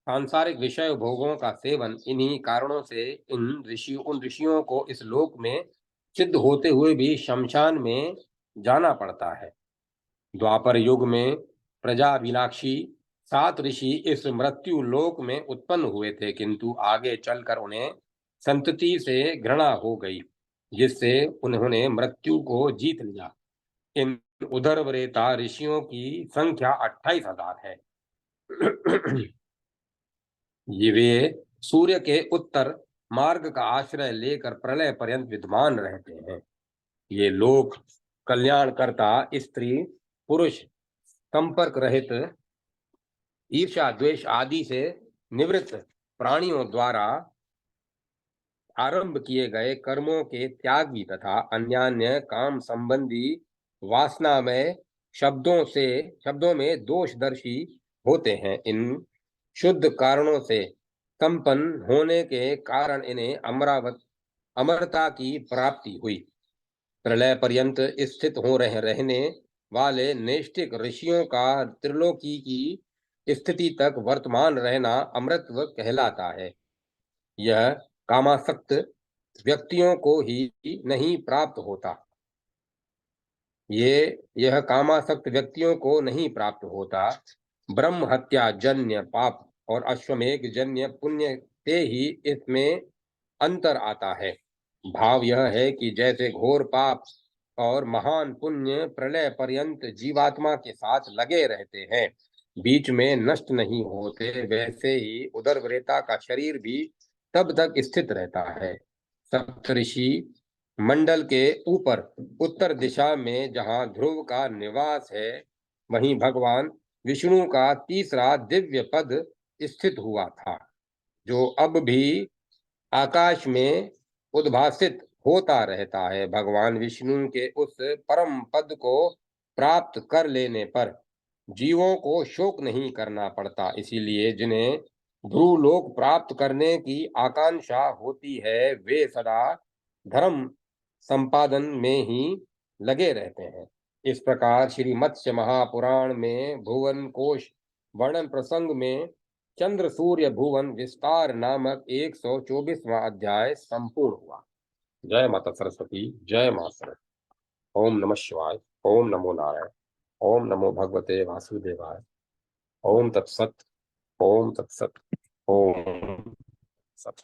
सांसारिक विषय भोगों का सेवन, इन्हीं कारणों से उन ऋषियों को इस लोक में सिद्ध होते हुए भी शमशान में जाना पड़ता है। द्वापर युग में प्रजाभिलाषी 7 ऋषि इस मृत्यु लोक में उत्पन्न हुए थे, किंतु आगे चलकर उन्हें संतति से घृणा हो गई, जिससे उन्होंने मृत्यु को जीत लिया। इन उदरवरेता ऋषियों की संख्या 28,000 है। ये वे सूर्य के उत्तर मार्ग का आश्रय लेकर प्रलय पर्यंत विद्यमान रहते हैं। ये लोक कल्याणकर्ता, स्त्री पुरुष संपर्क रहित, ईर्ष्या द्वेष आदि से निवृत्त प्राणियों द्वारा आरंभ किए गए कर्मों के त्यागी तथा अन्यान्य काम संबंधी वासनामय शब्दों में दोषदर्शी होते हैं। इन शुद्ध कारणों से संपन्न होने के कारण इन्हें अमरता की प्राप्ति हुई। प्रलय पर्यंत स्थित हो रहने वाले नैष्ठिक ऋषियों का त्रिलोकी की स्थिति तक वर्तमान रहना अमृतत्व कहलाता है। यह कामासक्त व्यक्तियों को ही नहीं प्राप्त होता। यह कामासक्त व्यक्तियों को नहीं प्राप्त होता। ब्रह्म हत्या जन्य पाप और अश्वमेघ जन्य पुण्य से ही इसमें अंतर आता है। भाव यह है कि जैसे घोर पाप और महान पुण्य प्रलय पर्यंत जीवात्मा के साथ लगे रहते हैं, बीच में नष्ट नहीं होते, वैसे ही उदरवरेता का शरीर भी तब तक स्थित रहता है। सप्तऋषि मंडल के ऊपर उत्तर दिशा में जहाँ ध्रुव का निवास है, वहीं भगवान विष्णु का तीसरा दिव्य पद स्थित हुआ था, जो अब भी आकाश में उद्भासित होता रहता है। भगवान विष्णु के उस परम पद को प्राप्त कर लेने पर जीवों को शोक नहीं करना पड़ता। इसीलिए जिन्हें ध्रुवलोक प्राप्त करने की आकांक्षा होती है, वे सदा धर्म संपादन में ही लगे रहते हैं। इस प्रकार श्री मत्स्य महापुराण में भुवन कोश वर्णन प्रसंग में चंद्र सूर्य भुवन विस्तार नामक 124वां अध्याय संपूर्ण हुआ। जय माता सरस्वती, जय मां सरस्वती। ओम नमः शिवाय, ओम नमो नारायण, ओम नमो भगवते वासुदेवाय, ओम तत्सत, ओम तत्सत, ओम सत।